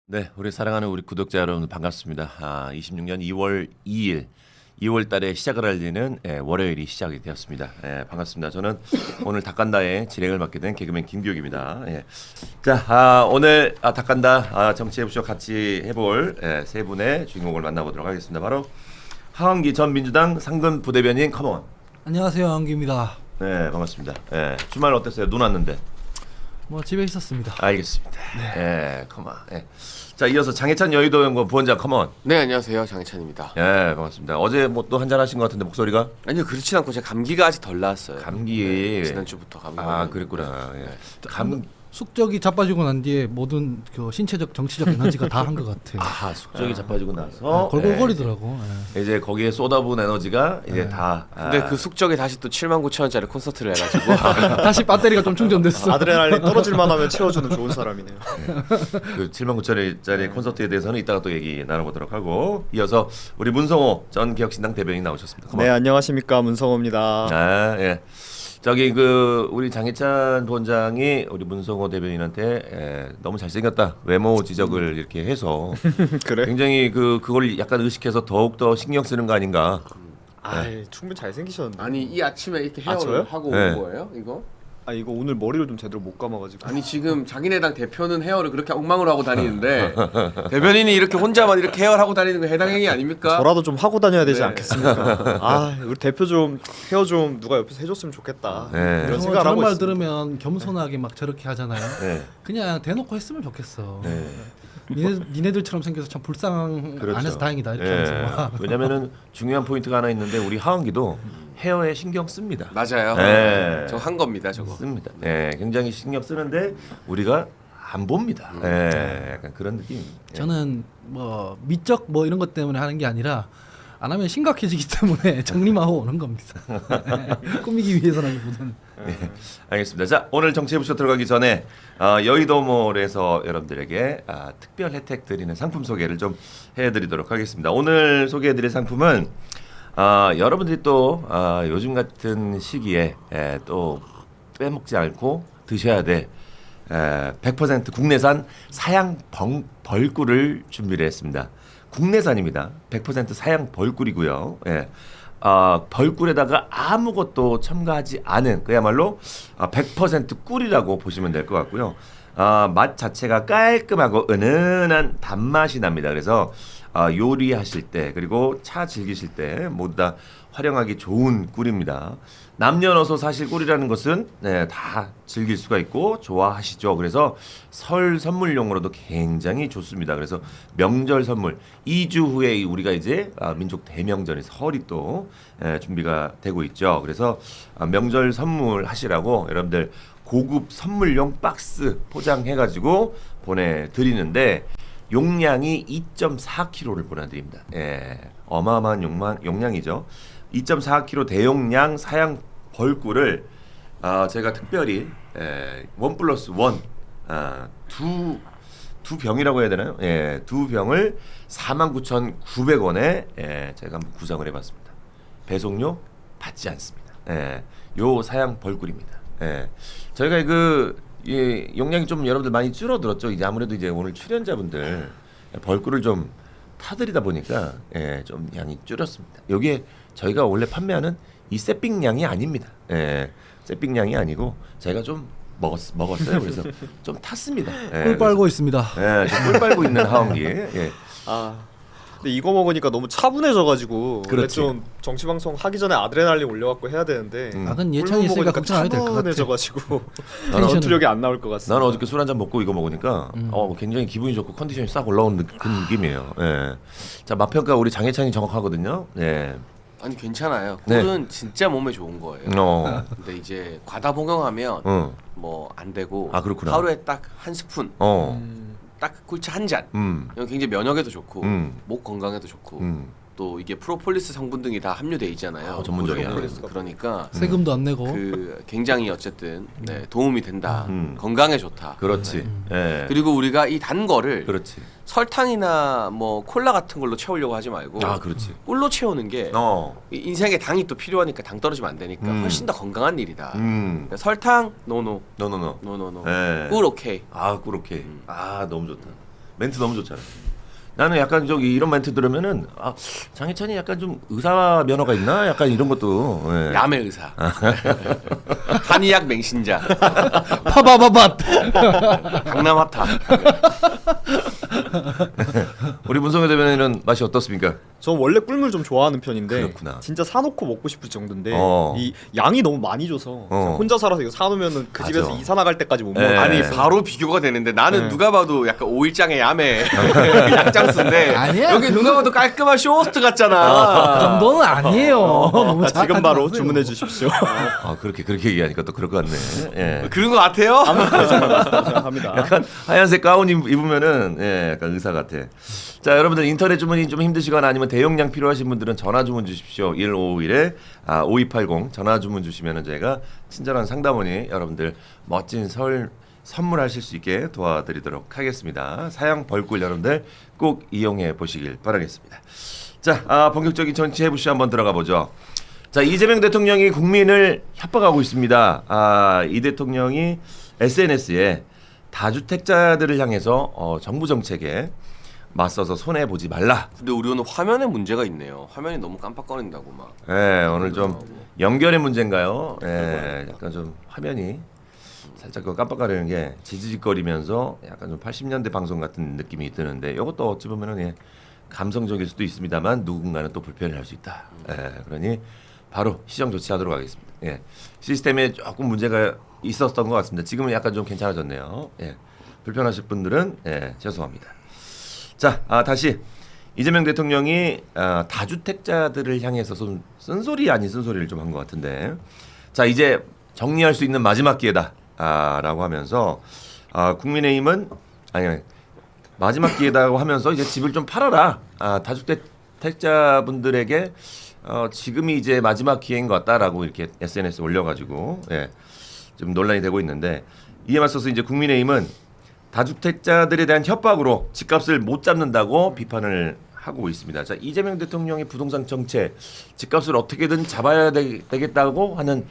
네, 우리 사랑하는 우리 구독자 여러분 반갑습니다. 26년 2월 2일 2월 달에 시작을 알리는 월요일이 시작이 되었습니다. 반갑습니다. 저는 오늘 닭간다의 진행을 맡게 된 개그맨 김기욱입니다. 자, 오늘 닭간다 정치해보쇼 같이 해볼 세 분의 주인공을 만나보도록 하겠습니다. 바로 하원기 전 민주당 상근 부대변인 컴온. 안녕하세요, 하원기입니다. 네, 반갑습니다. 주말 어땠어요? 눈 왔는데? 뭐 집에 있었습니다. 알겠습니다. 컴온. 자, 이어서 장해찬 여의도 연구원 부원장 컴온. 네, 안녕하세요. 장혜찬입니다. 반갑습니다. 어제 뭐 또 한잔 하신 것 같은데 목소리가? 아니요, 그렇진 않고 제가 감기가 아직 덜 나았어요. 감기. 네, 지난주부터 감기가. 그랬구나. 네. 숙적이 자빠지고 난 뒤에 모든 그 신체적 정치적 에너지가 다 한 것 같아요. 숙적이 자빠지고 나서 골골거리더라고. 이제 거기에 쏟아부은 에너지가 이제 다. 근데 그 숙적이 다시 또 79,000원짜리 콘서트를 해가지고 다시 배터리가 좀 충전됐어. 아드레날린 떨어질만 하면 채워주는 좋은 사람이네요. 그 79,000원짜리 콘서트에 대해서는 이따가 또 얘기 나눠보도록 하고, 이어서 우리 문성호 전 개혁신당 대변인 나오셨습니다. 네, 안녕하십니까, 문성호입니다. 저기 우리 장해찬 부원장이 우리 문성호 대변인한테 너무 잘생겼다 외모 지적을 이렇게 해서 그래? 굉장히 그걸 약간 의식해서 더욱 더 신경 쓰는 거 아닌가. 충분히 잘생기셨는데. 아니 이 아침에 이렇게 저요? 헤어를 하고 네. 온 거예요? 이거? 이거 오늘 머리를 좀 제대로 못 감아가지고. 아니 지금 자기네당 대표는 헤어를 그렇게 엉망으로 하고 다니는데 대변인이 이렇게 혼자만 이렇게 헤어를 하고 다니는 거 해당 행위 아닙니까? 저라도 좀 하고 다녀야 되지 네. 않겠습니까? 우리 대표 좀 헤어 좀 누가 옆에서 해줬으면 좋겠다. 네. 이런 생각을 저런 하고 말 있어요. 들으면 겸손하게 막 저렇게 하잖아요. 그냥 대놓고 했으면 좋겠어. 니네들처럼 생겨서 참 불쌍한 그렇죠. 안 해서 다행이다 이렇게 하면서 막. 왜냐면은 중요한 포인트가 하나 있는데 우리 하원기도 헤어에 신경 씁니다. 맞아요. 네. 저 한 겁니다, 저거. 씁니다. 굉장히 신경 쓰는데 우리가 안 봅니다. 약간 그런 느낌. 저는 뭐 미적 뭐 이런 것 때문에 하는 게 아니라 안 하면 심각해지기 때문에 정리만 하고 오는 겁니다. 꾸미기 위해서라기보다는. 알겠습니다. 자, 오늘 정치해보쇼 들어가기 전에 여의도몰에서 여러분들에게 특별 혜택 드리는 상품 소개를 좀 해드리도록 하겠습니다. 오늘 소개해드릴 상품은 여러분들이 또 요즘 같은 시기에 또 빼먹지 않고 드셔야 돼 100% 국내산 사양 벌꿀을 준비를 했습니다. 국내산입니다. 100% 사양 벌꿀이고요. 벌꿀에다가 아무것도 첨가하지 않은 그야말로 100% 꿀이라고 보시면 될 것 같고요. 맛 자체가 깔끔하고 은은한 단맛이 납니다. 그래서 요리하실 때 그리고 차 즐기실 때 모두 다 활용하기 좋은 꿀입니다. 남녀노소 사실 꿀이라는 것은 다 즐길 수가 있고 좋아하시죠. 그래서 설 선물용으로도 굉장히 좋습니다. 그래서 명절 선물 2주 후에 우리가 이제 민족 대명절인 설이 또 준비가 되고 있죠. 그래서 명절 선물 하시라고 여러분들 고급 선물용 박스 포장해가지고 보내드리는데 용량이 2.4kg를 보내드립니다. 어마어마한 용량이죠. 2.4kg 대용량 사양 벌꿀을 제가 특별히 1+1 두 병이라고 해야 되나요? 두 병을 49,900원에 제가 한번 구성을 해봤습니다. 배송료 받지 않습니다. 요 사양 벌꿀입니다. 저희가 용량이 좀 여러분들 많이 줄어들었죠. 이제 아무래도 이제 오늘 출연자분들 벌꿀을 좀 타드리다 보니까 좀 양이 줄었습니다. 여기에 저희가 원래 판매하는 이 셋빙량이 아닙니다. 셋빙량이 아니고 저희가 좀 먹었어요. 그래서 좀 탔습니다. 꿀 빨고 있습니다. 꿀 빨고 있는 하원기. 근데 이거 먹으니까 너무 차분해져가지고 원래 그렇지. 좀 정치 방송 하기 전에 아드레날린 올려갖고 해야 되는데. 그건 예찬이 있으니까 걱정 안 해도 될 것 같아. 차분해져가지고 텐션은. 전투력이 안 나올 것 같습니다. 나는 어저께 술 한잔 먹고 이거 먹으니까 굉장히 기분이 좋고 컨디션이 싹 올라오는 그 느낌이에요. 자, 맛평가 우리 장해찬이 정확하거든요. 아니 괜찮아요. 네. 꿀은 진짜 몸에 좋은 거예요. 근데 이제 과다 복용하면 뭐 안 되고 그렇구나. 하루에 딱 한 스푼, 딱 꿀차 한 잔. 이건 굉장히 면역에도 좋고 목 건강에도 좋고 또 이게 프로폴리스 성분 등이 다 함유돼 있잖아요. 전문적이야. 프로폴리스. 그러니까 세금도 안 내고. 그 굉장히 어쨌든 도움이 된다. 건강에 좋다. 그렇지. 예. 그리고 우리가 이 단 거를 그렇지. 설탕이나 뭐 콜라 같은 걸로 채우려고 하지 말고 그렇지. 꿀로 채우는 게 어. 인생에 당이 또 필요하니까 당 떨어지면 안 되니까 훨씬 더 건강한 일이다. 그러니까 설탕 노노. 노노노. 노노노. 예. 꿀 오케이. 그렇게. 너무 좋다. 멘트 너무 좋잖아. 나는 약간 저기 이런 멘트 들으면은 장희찬이 약간 좀 의사 면허가 있나? 약간 이런 것도. 예. 야매 의사. 한의학 맹신자. 파바바밭. 강남 핫타. 우리 문성현 대변인은 맛이 어떻습니까? 전 원래 꿀물 좀 좋아하는 편인데 그렇구나. 진짜 사놓고 먹고 싶을 정도인데 어. 이 양이 너무 많이 줘서 혼자 살아서 이거 사놓으면은 그 맞아. 집에서 이사 나갈 때까지 못 예. 먹어. 아니 바로 비교가 되는데 나는 네. 누가 봐도 약간 5일장의 야매 약장수인데 아니야. 여기 누가 봐도 깔끔한 쇼호스트 그 같잖아. 정도는 아니에요. 너무 지금 자학하지 바로 마세요. 주문해 주십시오. 그렇게 얘기하니까 또 그럴 것 같네. 예. 그런 거 같아요? 생각합니다. 약간 하얀색 가운 입으면은 약간 의사 같아. 자, 여러분들 인터넷 주문이 좀 힘드시거나 아니면 대용량 필요하신 분들은 전화 주문 주십시오. 1551에 5280 전화 주문 주시면은 저희가 친절한 상담원이 여러분들 멋진 설 선물하실 수 있게 도와드리도록 하겠습니다. 사양 벌꿀 여러분들 꼭 이용해 보시길 바라겠습니다. 자, 본격적인 정치 해부시 한번 들어가 보죠. 자, 이재명 대통령이 국민을 협박하고 있습니다. 이 대통령이 SNS에 다주택자들을 향해서 정부 정책에 맞서서 손해 보지 말라. 근데 우리 오늘 화면에 문제가 있네요. 화면이 너무 깜빡거린다고 막. 오늘 좀 연결의 문제인가요? 약간 좀 화면이 살짝 그 깜빡거리는 게 지지직거리면서 약간 좀 80년대 방송 같은 느낌이 드는데 이것도 어찌 보면은 감성적일 수도 있습니다만 누군가는 또 불편을 할 수 있다. 그러니 바로 시정 조치하도록 하겠습니다. 시스템에 조금 문제가 있었던 것 같습니다. 지금은 약간 좀 괜찮아졌네요. 불편하실 분들은 죄송합니다. 자, 다시 이재명 대통령이 다주택자들을 향해서 쓴소리 아닌 쓴소리를 좀 한 것 같은데, 자 이제 정리할 수 있는 마지막 기회다 라고 하면서 국민의힘은 마지막 기회다고 하면서 이제 집을 좀 팔아라. 다주택자분들에게 지금이 이제 마지막 기회인 것 같다라고 이렇게 SNS 에 올려가지고 좀 논란이 되고 있는데, 이에 맞서서 이제 국민의힘은 다주택자들에 대한 협박으로 집값을 못 잡는다고 비판을 하고 있습니다. 자, 이재명 대통령의 부동산 정책, 집값을 어떻게든 잡아야 되겠다고 하는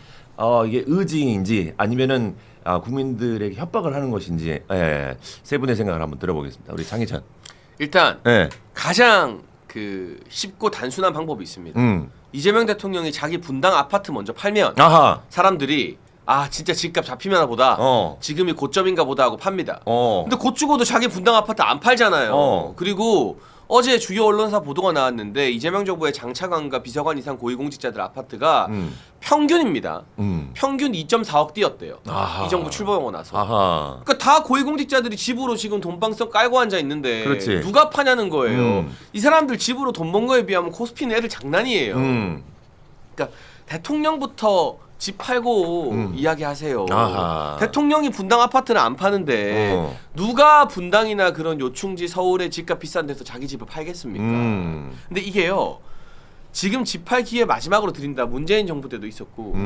이게 의지인지 아니면은 국민들에게 협박을 하는 것인지 세 분의 생각을 한번 들어보겠습니다. 우리 장희찬. 일단 가장 그 쉽고 단순한 방법이 있습니다. 이재명 대통령이 자기 분당 아파트 먼저 팔면 사람들이 진짜 집값 잡히면 보다 지금이 고점인가 보다 하고 팝니다. 근데 곧 죽어도 자기 분당 아파트 안 팔잖아요. 그리고 어제 주요 언론사 보도가 나왔는데 이재명 정부의 장차관과 비서관 이상 고위공직자들 아파트가 평균입니다. 평균 2.4억 뛰었대요. 이 정부 출범하고 나서. 그러니까 다 고위공직자들이 집으로 지금 돈방석 깔고 앉아 있는데 그렇지. 누가 파냐는 거예요. 이 사람들 집으로 돈 번 거에 비하면 코스피는 애들 장난이에요. 그러니까 대통령부터 집 팔고 이야기하세요. 대통령이 분당 아파트는 안 파는데 누가 분당이나 그런 요충지 서울의 집값 비싼 데서 자기 집을 팔겠습니까? 근데 이게요, 지금 집 팔 기회 마지막으로 드린다. 문재인 정부 때도 있었고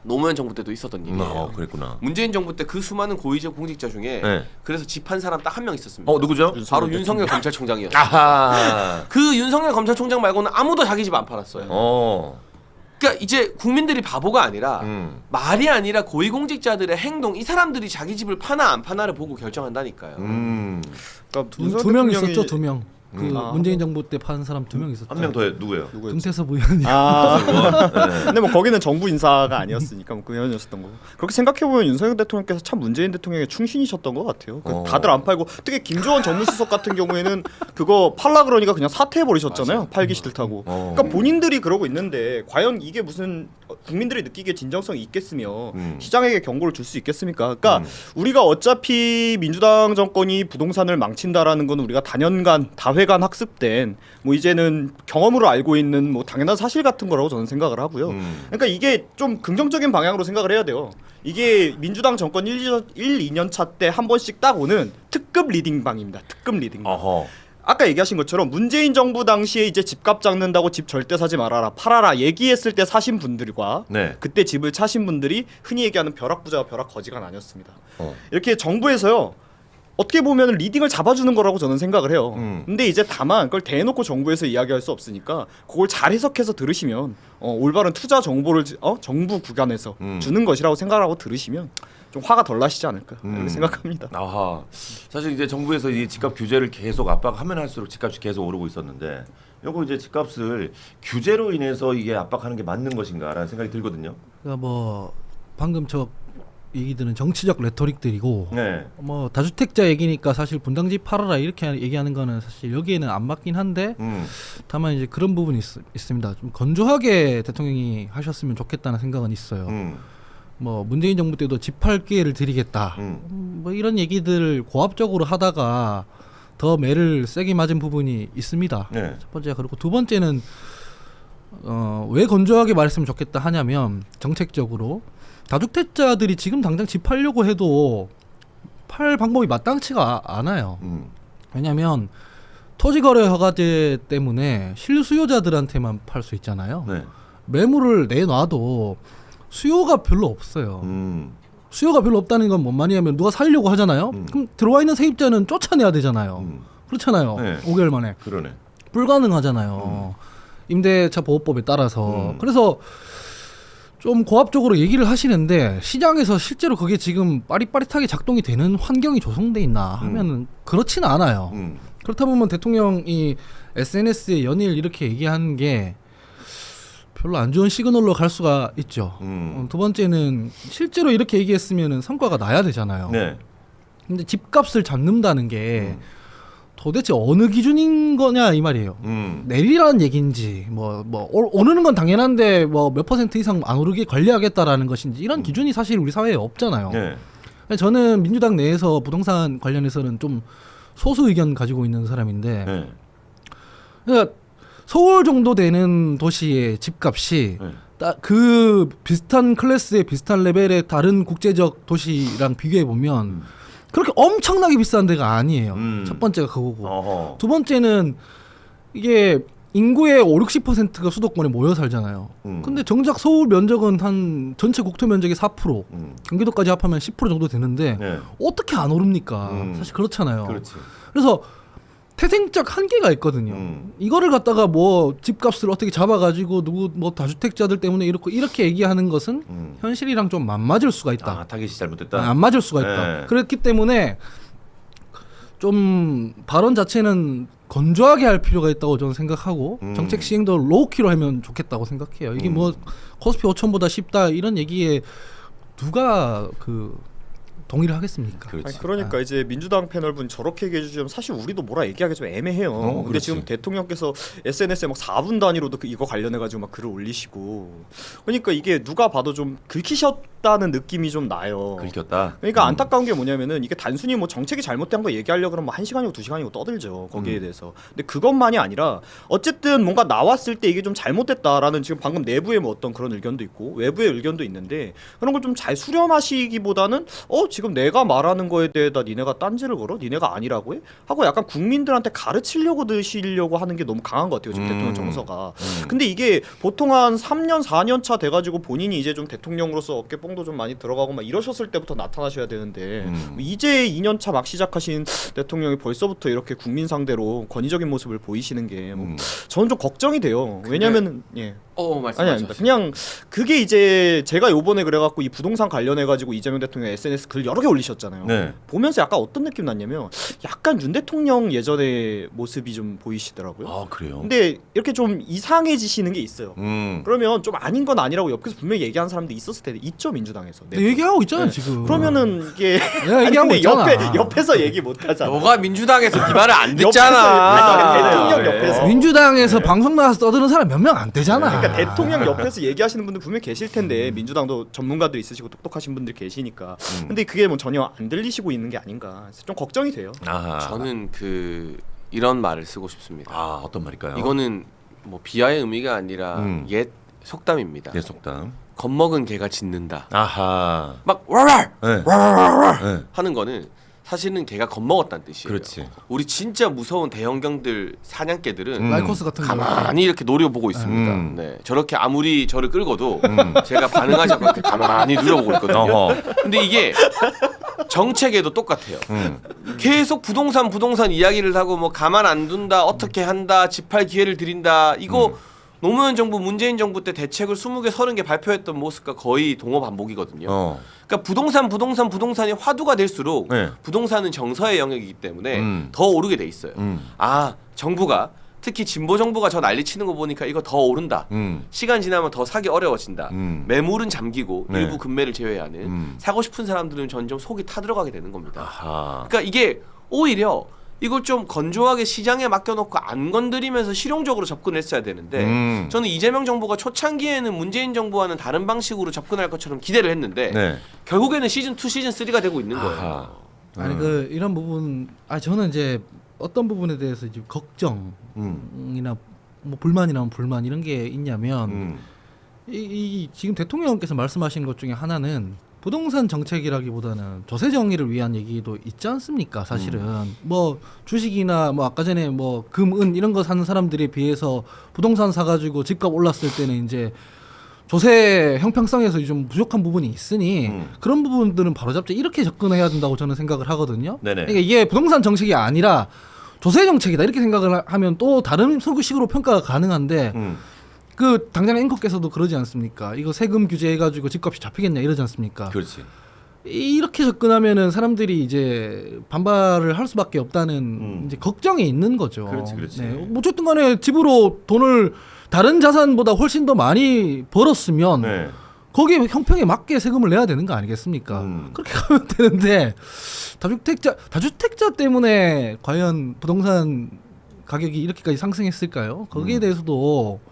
노무현 정부 때도 있었던 일이에요. 그랬구나. 문재인 정부 때 그 수많은 고위직 공직자 중에 그래서 집 판 사람 딱 한 명 있었습니다. 누구죠? 바로 윤석열 검찰총장이었어요. 그 윤석열 검찰총장 말고는 아무도 자기 집 안 팔았어요. 그러니까 이제 국민들이 바보가 아니라 말이 아니라 고위공직자들의 행동, 이 사람들이 자기 집을 파나 안 파나를 보고 결정한다니까요. 그러니까 두 명 있었죠, 2명. 그 문재인 정부 때 파는 사람 2명 있었죠. 한 명 더 누구예요? 금태섭 의원이. 근데 뭐 거기는 정부 인사가 아니었으니까 뭐 그 의원이었던 거고. 그렇게 생각해 보면 윤석열 대통령께서 참 문재인 대통령의 충신이셨던 것 같아요. 다들 안 팔고, 특히 김조원 정무수석 같은 경우에는 그거 팔라 그러니까 그냥 사퇴해 버리셨잖아요. 팔기 싫다고. 그러니까 본인들이 그러고 있는데 과연 이게 무슨 국민들이 느끼기에 진정성이 있겠으며 시장에게 경고를 줄 수 있겠습니까? 그러니까 우리가 어차피 민주당 정권이 부동산을 망친다라는 건 우리가 다년간 다회간 학습된 뭐 이제는 경험으로 알고 있는 뭐 당연한 사실 같은 거라고 저는 생각을 하고요. 그러니까 이게 좀 긍정적인 방향으로 생각을 해야 돼요. 이게 민주당 정권 1, 2년 차 때 한 번씩 딱 오는 특급 리딩방입니다. 특급 리딩방. 아까 얘기하신 것처럼 문재인 정부 당시에 이제 집값 잡는다고 집 절대 사지 말아라, 팔아라 얘기했을 때 사신 분들과 네. 그때 집을 차신 분들이 흔히 얘기하는 벼락부자와 벼락거지가 나뉘었습니다. 이렇게 정부에서요. 어떻게 보면 리딩을 잡아주는 거라고 저는 생각을 해요. 근데 이제 다만 그걸 대놓고 정부에서 이야기할 수 없으니까 그걸 잘 해석해서 들으시면 올바른 투자 정보를 정부 구간에서 주는 것이라고 생각하고 들으시면 좀 화가 덜 나시지 않을까 이렇게 생각합니다. 아하. 사실 이제 정부에서 이 집값 규제를 계속 압박하면 할수록 집값이 계속 오르고 있었는데 요거 이제 집값을 규제로 인해서 이게 압박하는 게 맞는 것인가라는 생각이 들거든요. 그러니까 뭐 방금 저 얘기들은 정치적 레토릭들이고 네. 뭐 다주택자 얘기니까 사실 분당집 팔아라 이렇게 얘기하는 거는 사실 여기에는 안 맞긴 한데 다만 이제 그런 부분이 있습니다. 좀 건조하게 대통령이 하셨으면 좋겠다는 생각은 있어요. 뭐 문재인 정부 때도 집 팔 기회를 드리겠다. 뭐 이런 얘기들 고압적으로 하다가 더 매를 세게 맞은 부분이 있습니다. 네. 첫 번째 그리고 두 번째는 왜 건조하게 말했으면 좋겠다 하냐면 정책적으로 다주택자들이 지금 당장 집 팔려고 해도 팔 방법이 마땅치가 않아요. 왜냐하면 토지거래 허가제 때문에 실수요자들한테만 팔 수 있잖아요. 네. 매물을 내놔도 수요가 별로 없어요. 수요가 별로 없다는 건 뭔 말이냐면 누가 살려고 하잖아요. 그럼 들어와 있는 세입자는 쫓아내야 되잖아요. 그렇잖아요. 네. 5개월 만에. 그러네. 불가능하잖아요. 임대차 보호법에 따라서. 그래서 좀 고압적으로 얘기를 하시는데 시장에서 실제로 그게 지금 빠릿빠릿하게 작동이 되는 환경이 조성돼 있나 하면 그렇지는 않아요. 그렇다 보면 대통령이 SNS에 연일 이렇게 얘기하는 게 별로 안 좋은 시그널로 갈 수가 있죠. 두 번째는 실제로 이렇게 얘기했으면 성과가 나야 되잖아요. 네. 근데 집값을 잡는다는 게 도대체 어느 기준인 거냐 이 말이에요. 내리라는 얘기인지 뭐 오르는 건 당연한데 뭐 몇 퍼센트 이상 안 오르게 관리하겠다라는 것인지 이런 기준이 사실 우리 사회에 없잖아요. 네. 저는 민주당 내에서 부동산 관련해서는 좀 소수 의견 가지고 있는 사람인데 네. 그러니까 서울 정도 되는 도시의 집값이 네. 그 비슷한 클래스의 비슷한 레벨의 다른 국제적 도시랑 비교해 보면 그렇게 엄청나게 비싼 데가 아니에요. 첫 번째가 그거고. 두 번째는 이게 인구의 50~60%가 수도권에 모여 살잖아요. 근데 정작 서울 면적은 한 전체 국토 면적의 4%, 경기도까지 합하면 10% 정도 되는데 네. 어떻게 안 오릅니까? 사실 그렇잖아요. 그렇지. 그래서 태생적 한계가 있거든요. 이거를 갖다가 뭐 집값을 어떻게 잡아가지고 누구 뭐 다주택자들 때문에 이렇게 얘기하는 것은 현실이랑 좀 안 맞을 수가 있다. 아, 타겟이 잘못됐다. 안 맞을 수가 있다. 네. 그렇기 때문에 좀 발언 자체는 건조하게 할 필요가 있다고 저는 생각하고 정책 시행도 로우키로 하면 좋겠다고 생각해요. 이게 뭐 코스피 5천보다 쉽다 이런 얘기에 누가 동의를 하겠습니까? 그렇지. 그러니까 이제 민주당 패널분 저렇게 얘기해 주시면 사실 우리도 뭐라 얘기하기 좀 애매해요. 근데 그렇지. 지금 대통령께서 SNS에 막 4분 단위로도 이거 관련해 가지고 막 글을 올리시고 그러니까 이게 누가 봐도 좀 긁히셨다는 느낌이 좀 나요. 긁혔다. 그러니까 안타까운 게 뭐냐면은 이게 단순히 뭐 정책이 잘못된 거 얘기하려고 그러면 뭐 1시간이고 2시간이고 떠들죠. 거기에 대해서. 근데 그것만이 아니라 어쨌든 뭔가 나왔을 때 이게 좀 잘못됐다라는 지금 방금 내부에 뭐 어떤 그런 의견도 있고 외부의 의견도 있는데 그런 걸 좀 잘 수렴하시기보다는 지금 내가 말하는 거에 대해다 니네가 딴지를 걸어? 니네가 아니라고 해? 하고 약간 국민들한테 가르치려고 드시려고 하는 게 너무 강한 것 같아요. 지금 대통령 정서가. 근데 이게 보통 한 3년 4년 차 돼가지고 본인이 이제 좀 대통령으로서 어깨뽕도 좀 많이 들어가고 막 이러셨을 때부터 나타나셔야 되는데 이제 2년 차 막 시작하신 대통령이 벌써부터 이렇게 국민 상대로 권위적인 모습을 보이시는 게 뭐 저는 좀 걱정이 돼요. 왜냐면은 말씀하세요. 그냥 그게 이제 제가 요번에 그래갖고 이 부동산 관련해가지고 이재명 대통령 SNS 글 여러 개 올리셨잖아요. 네. 보면서 약간 어떤 느낌 났냐면 약간 윤 대통령 예전의 모습이 좀 보이시더라고요. 아, 그래요. 근데 이렇게 좀 이상해지시는 게 있어요. 그러면 좀 아닌 건 아니라고 옆에서 분명히 얘기하는 사람도 있었을 텐데 있죠 민주당에서. 얘기하고 있잖아요 지금. 그러면은 이게 내가 얘기하고 있잖아. 옆에서 얘기 못 하잖아. 너가 민주당에서 네 말을 안 듣잖아. 대통령 옆에서. 민주당에서 방송 나가서 떠드는 사람 몇 명 안 되잖아. 그러니까 대통령 옆에서 얘기하시는 분들 분명히 계실 텐데 민주당도 전문가들 있으시고 똑똑하신 분들 계시니까. 근데 그게 뭐 전혀 안 들리시고 있는 게 아닌가. 그래서 좀 걱정이 돼요. 아하. 저는 이런 말을 쓰고 싶습니다. 아, 어떤 말일까요? 이거는 뭐 비하의 의미가 아니라 옛 속담입니다. 예, 속담. 겁먹은 개가 짖는다. 아하. 막 와랄 네. 와랄 네. 하는 거는 사실은 걔가 겁먹었다는 뜻이에요. 그렇지. 우리 진짜 무서운 대형경들 사냥개들은 라이코스 같은 거 가만히 이렇게 노려보고 있습니다. 네, 저렇게 아무리 저를 끌고도 제가 반응하지 않고 이렇게 가만히 누려보고 있거든요. 근데 이게 정책에도 똑같아요. 계속 부동산 이야기를 하고 뭐 가만 안 둔다, 어떻게 한다, 집할 기회를 드린다. 이거 노무현 정부, 문재인 정부 때 대책을 20개, 30개 발표했던 모습과 거의 동어 반복이거든요. 그러니까 부동산이 화두가 될수록 네. 부동산은 정서의 영역이기 때문에 더 오르게 돼 있어요. 아, 정부가 특히 진보 정부가 저 난리치는 거 보니까 이거 더 오른다. 시간 지나면 더 사기 어려워진다. 매물은 잠기고 네. 일부 금매를 제외하는 사고 싶은 사람들은 점점 속이 타들어가게 되는 겁니다. 아하. 그러니까 이게 오히려 이걸 좀 건조하게 시장에 맡겨놓고 안 건드리면서 실용적으로 접근했어야 되는데 저는 이재명 정부가 초창기에는 문재인 정부와는 다른 방식으로 접근할 것처럼 기대를 했는데 네. 결국에는 시즌 2, 시즌 3가 되고 있는 거예요. 아하. 아니 이런 부분 저는 이제 어떤 부분에 대해서 이제 걱정이나 뭐 불만이나 불만 이런 게 있냐면 이 지금 대통령께서 말씀하신 것 중에 하나는 부동산 정책이라기보다는 조세 정의를 위한 얘기도 있지 않습니까? 사실은 뭐 주식이나 뭐 아까 전에 뭐 금, 은 이런 거 사는 사람들에 비해서 부동산 사가지고 집값 올랐을 때는 이제 조세 형평성에서 좀 부족한 부분이 있으니 그런 부분들은 바로잡자 이렇게 접근해야 된다고 저는 생각을 하거든요. 네네. 그러니까 이게 부동산 정책이 아니라 조세 정책이다 이렇게 생각을 하면 또 다른 식으로 평가가 가능한데 그 당장 앵커께서도 그러지 않습니까? 이거 세금 규제해가지고 집값이 잡히겠냐 이러지 않습니까? 그렇지. 이렇게 접근하면은 사람들이 이제 반발을 할 수밖에 없다는 이제 걱정이 있는 거죠. 그렇지. 네. 어쨌든 간에 집으로 돈을 다른 자산보다 훨씬 더 많이 벌었으면 네. 거기에 형평에 맞게 세금을 내야 되는 거 아니겠습니까? 그렇게 가면 되는데 다주택자 때문에 과연 부동산 가격이 이렇게까지 상승했을까요? 거기에 대해서도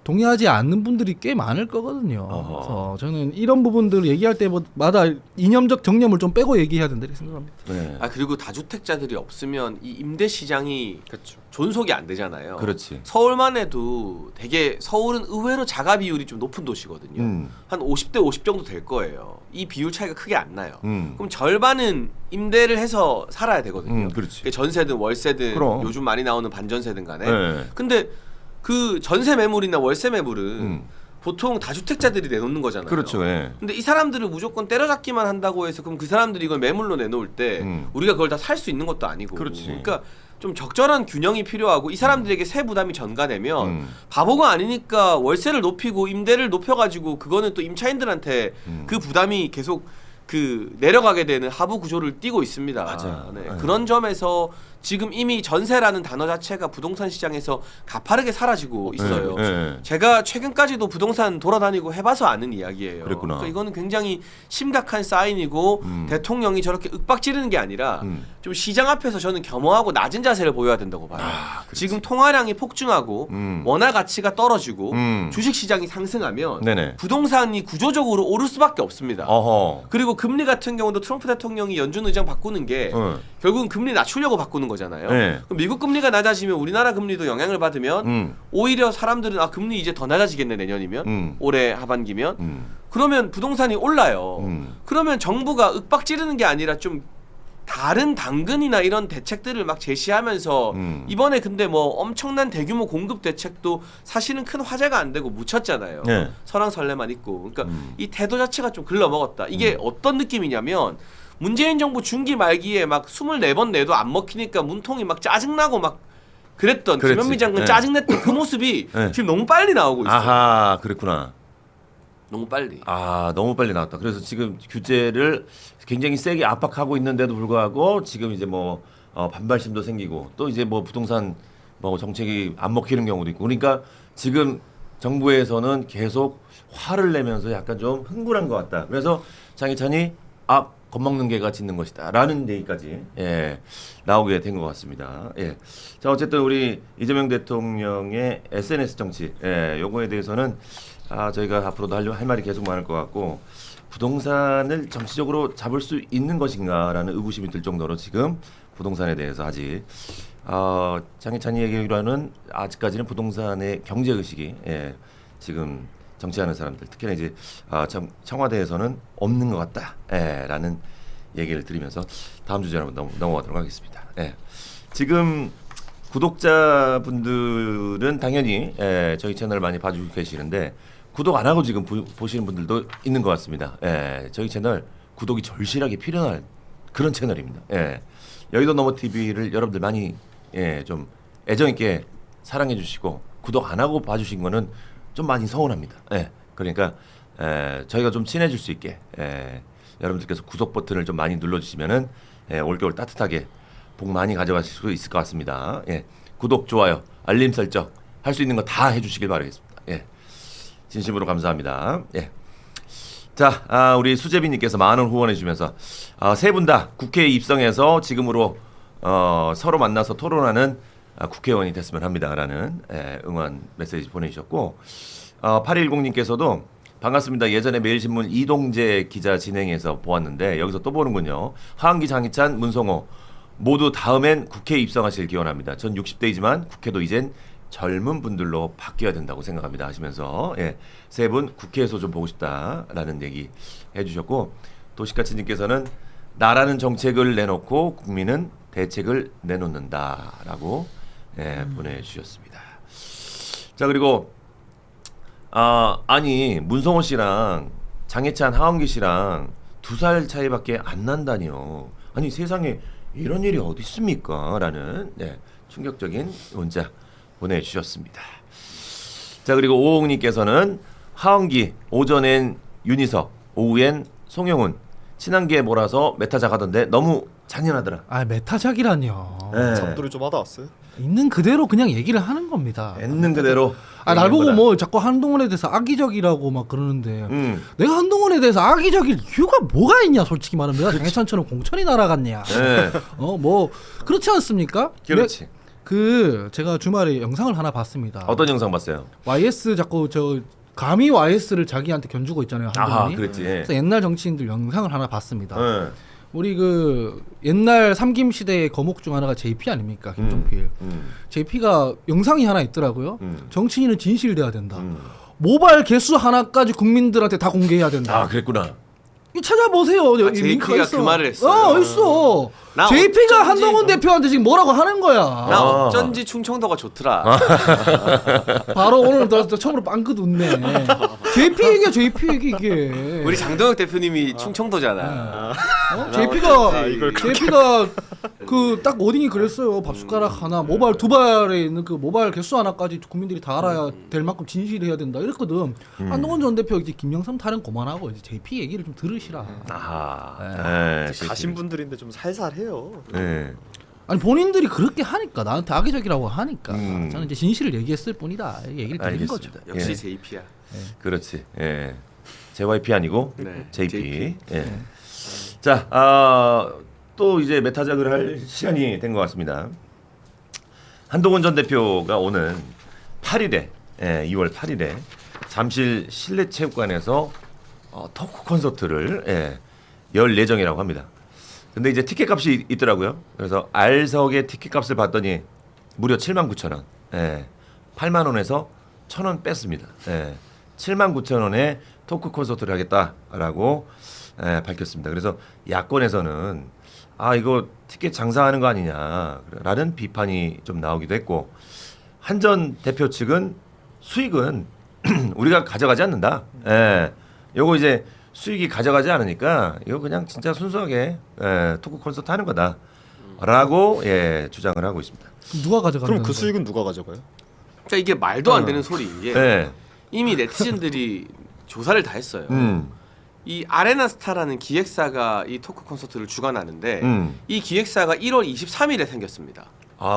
동의하지 않는 분들이 꽤 많을 거거든요. 그래서 저는 이런 부분들을 얘기할 때마다 이념적 정념을 좀 빼고 얘기해야 된다 이렇게 생각합니다. 네. 아, 그리고 다주택자들이 없으면 이 임대 시장이 그렇죠. 존속이 안 되잖아요. 그렇지. 서울만 해도 되게 서울은 의외로 자가 비율이 좀 높은 도시거든요. 한 50대 50 정도 될 거예요. 이 비율 차이가 크게 안 나요. 그럼 절반은 임대를 해서 살아야 되거든요. 그렇지. 그게 전세든 월세든 그럼. 요즘 많이 나오는 반전세든 간에. 네. 근데 그 전세 매물이나 월세 매물은 보통 다주택자들이 내놓는 거잖아요. 그렇죠. 예. 근데 이 사람들을 무조건 때려잡기만 한다고 해서 그럼 그 사람들이 이걸 매물로 내놓을 때 우리가 그걸 다 살 수 있는 것도 아니고. 그렇지. 그러니까 좀 적절한 균형이 필요하고 이 사람들에게 세 부담이 전가되면 바보가 아니니까 월세를 높이고 임대를 높여가지고 그거는 또 임차인들한테 그 부담이 계속 그 내려가게 되는 하부 구조를 띠고 있습니다. 맞아. 네. 그런 점에서 지금 이미 전세라는 단어 자체가 부동산 시장에서 가파르게 사라지고 있어요. 네. 제가 최근까지도 부동산 돌아다니고 해봐서 아는 이야기예요. 그랬구나. 그러니까 이거는 굉장히 심각한 사인이고 대통령이 저렇게 윽박지르는 게 아니라 좀 시장 앞에서 저는 겸허하고 낮은 자세를 보여야 된다고 봐요. 지금 통화량이 폭증하고 원화 가치가 떨어지고 주식 시장이 상승하면 네네. 부동산이 구조적으로 오를 수밖에 없습니다. 어허. 그리고 금리 같은 경우도 트럼프 대통령이 연준 의장 바꾸는 게 결국은 금리 낮추려고 바꾸는 거잖아요. 네. 그럼 미국 금리가 낮아지면 우리나라 금리도 영향을 받으면 오히려 사람들은 아 금리 이제 더 낮아지겠네 내년이면 올해 하반기면 그러면 부동산이 올라요. 그러면 정부가 윽박지르는 게 아니라 좀 다른 당근이나 이런 대책들을 막 제시하면서 이번에 근데 뭐 엄청난 대규모 공급 대책도 사실은 큰 화제가 안 되고 묻혔잖아요. 네. 설왕설래만 있고. 그러니까 이 태도 자체가 좀 글러먹었다. 이게 어떤 느낌이냐면 문재인 정부 중기 말기에 막 24번 내도 안 먹히니까 문통이 막 짜증나고 막 그랬던 그랬지. 김현미 장관 네. 짜증냈던 그 모습이 네. 지금 너무 빨리 나오고 있어요. 아하, 그랬구나. 너무 빨리. 아, 너무 빨리 나왔다. 그래서 지금 규제를 굉장히 세게 압박하고 있는데도 불구하고 지금 이제 뭐 반발심도 생기고 또 이제 뭐 부동산 뭐 정책이 안 먹히는 경우도 있고 그러니까 지금 정부에서는 계속 화를 내면서 약간 좀 흥분한 것 같다. 그래서 장희찬이 겁먹는 개가 짖는 것이다라는 얘기까지 나오게 된 것 같습니다. 예. 자 어쨌든 우리 이재명 대통령의 SNS 정치 요거에 대해서는 저희가 앞으로도 할 말이 계속 많을 것 같고 부동산을 정치적으로 잡을 수 있는 것인가라는 의구심이 들 정도로 지금 부동산에 대해서 아직 장희찬이 얘기로는 아직까지는 부동산의 경제 의식이 지금 정치하는 사람들 특히나 이제 청와대에서는 없는 것 같다라는 얘기를 드리면서 다음 주제로 한번 넘어가도록 하겠습니다. 예. 지금 구독자분들은 당연히 저희 채널 많이 봐주고 계시는데 구독 안 하고 지금 보시는 분들도 있는 것 같습니다. 저희 채널 구독이 절실하게 필요한 그런 채널입니다. 여의도 넘어 TV를 여러분들 많이 좀 애정 있게 사랑해 주시고 구독 안 하고 봐주신 거는 좀 많이 서운합니다. 그러니까 저희가 좀 친해질 수 있게 여러분들께서 구독 버튼을 좀 많이 눌러주시면은 올겨울 따뜻하게 복 많이 가져가실 수 있을 것 같습니다. 구독, 좋아요, 알림 설정 할 수 있는 거 다 해주시길 바라겠습니다. 진심으로 감사합니다. 자, 우리 수재빈님께서 10,000원 후원해 주면서 세 분 다 국회에 입성해서 지금으로 서로 만나서 토론하는 국회의원이 됐으면 합니다라는 응원 메시지 보내주셨고 8210님께서도 반갑습니다. 예전에 매일신문 이동재 기자 진행해서 보았는데 여기서 또 보는군요. 하한기, 장희찬, 문성호 모두 다음엔 국회에 입성하실 기원합니다. 전 60대이지만 국회도 이젠 젊은 분들로 바뀌어야 된다고 생각합니다 하시면서 세 분 국회에서 좀 보고 싶다라는 얘기 해주셨고 도시가치님께서는 나라는 정책을 내놓고 국민은 대책을 내놓는다라고 보내주셨습니다. 자 그리고 아니 문성호 씨랑 장혜찬, 하은기 씨랑 2살 차이밖에 안 난다니요. 아니 세상에 이런 일이 어디 있습니까? 라는 충격적인 문자 보내주셨습니다. 자 그리고 오홍님께서는 하은기 오전엔 윤희석 오후엔 송영훈 친한게 몰아서 메타작 하던데 너무 잔인하더라. 메타작이라뇨. 잡돌이 좀 하다 왔어요. 있는 그대로 그냥 얘기를 하는 겁니다. 있는 그대로. 날 보고 뭐 자꾸 한동훈에 대해서 악의적이라고 막 그러는데 내가 한동훈에 대해서 악의적일 이유가 뭐가 있냐 솔직히 말하면 내가 장혜찬처럼 공천이 날아갔냐. 뭐 그렇지 않습니까? 그렇지. 제가 주말에 영상을 하나 봤습니다. 어떤 영상 봤어요? YS 자꾸 감히 YS를 자기한테 견주고 있잖아요. 한동훈이. 그랬지. 그래서 옛날 정치인들 영상을 하나 봤습니다. 우리 옛날 삼김 시대의 거목 중 하나가 JP 아닙니까? 김종필. JP가 영상이 하나 있더라고요. 정치인은 진실돼야 된다. 모바일 개수 하나까지 국민들한테 다 공개해야 된다. 그랬구나. 찾아보세요. JP가 그 말을 했어요. 있어. JP가 한동훈 대표한테 지금 뭐라고 하는 거야. 나 어쩐지 충청도가 좋더라. 바로 오늘 나 처음으로 빵긋 웃네. JP 얘기야, JP 얘기 이게. 우리 장동혁 대표님이 충청도잖아. JP가 딱 워딩이 그랬어요. 밥숟가락 하나, 모바일 2발에 있는 그 모바일 개수 하나까지 국민들이 다 알아야 될 만큼 진실해야 된다. 이랬거든. 한동훈 전 대표 이제 김영삼 타령 그만하고 이제 JP 얘기를 좀 들으시라. 가신 분들인데 좀 살살해요. 아니 본인들이 그렇게 하니까 나한테 악의적이라고 하니까 저는 이제 진실을 얘기했을 뿐이다. 얘기를 드린 거죠. 역시 JP야. 그렇지. JYP 아니고 JP. 자, 또 이제 메타작을 할 시간이 된 것 같습니다. 한동훈 전 대표가 오는 8일에 2월 8일에 잠실 실내체육관에서 토크 콘서트를 열 예정이라고 합니다. 근데 이제 티켓 값이 있더라고요. 그래서 R석의 티켓 값을 봤더니 무려 79,000원. 8만원에서 1,000원 뺐습니다. 79,000원에 토크 콘서트를 하겠다라고 밝혔습니다. 그래서 야권에서는 이거 티켓 장사하는 거 아니냐라는 비판이 좀 나오기도 했고 한 전 대표 측은 수익은 우리가 가져가지 않는다. 요거 이제 수익이 가져가지 않으니까 이거 그냥 진짜 순수하게 토크 콘서트 하는 거다라고 주장을 하고 있습니다. 누가 가져가는 그럼 그 수익은 누가 가져가요? 그러니까 이게 말도 안 되는 소리인 게 이미 네티즌들이 조사를 다 했어요. 이 아레나스타라는 기획사가 이 토크 콘서트를 주관하는데 이 기획사가 1월 23일에 생겼습니다.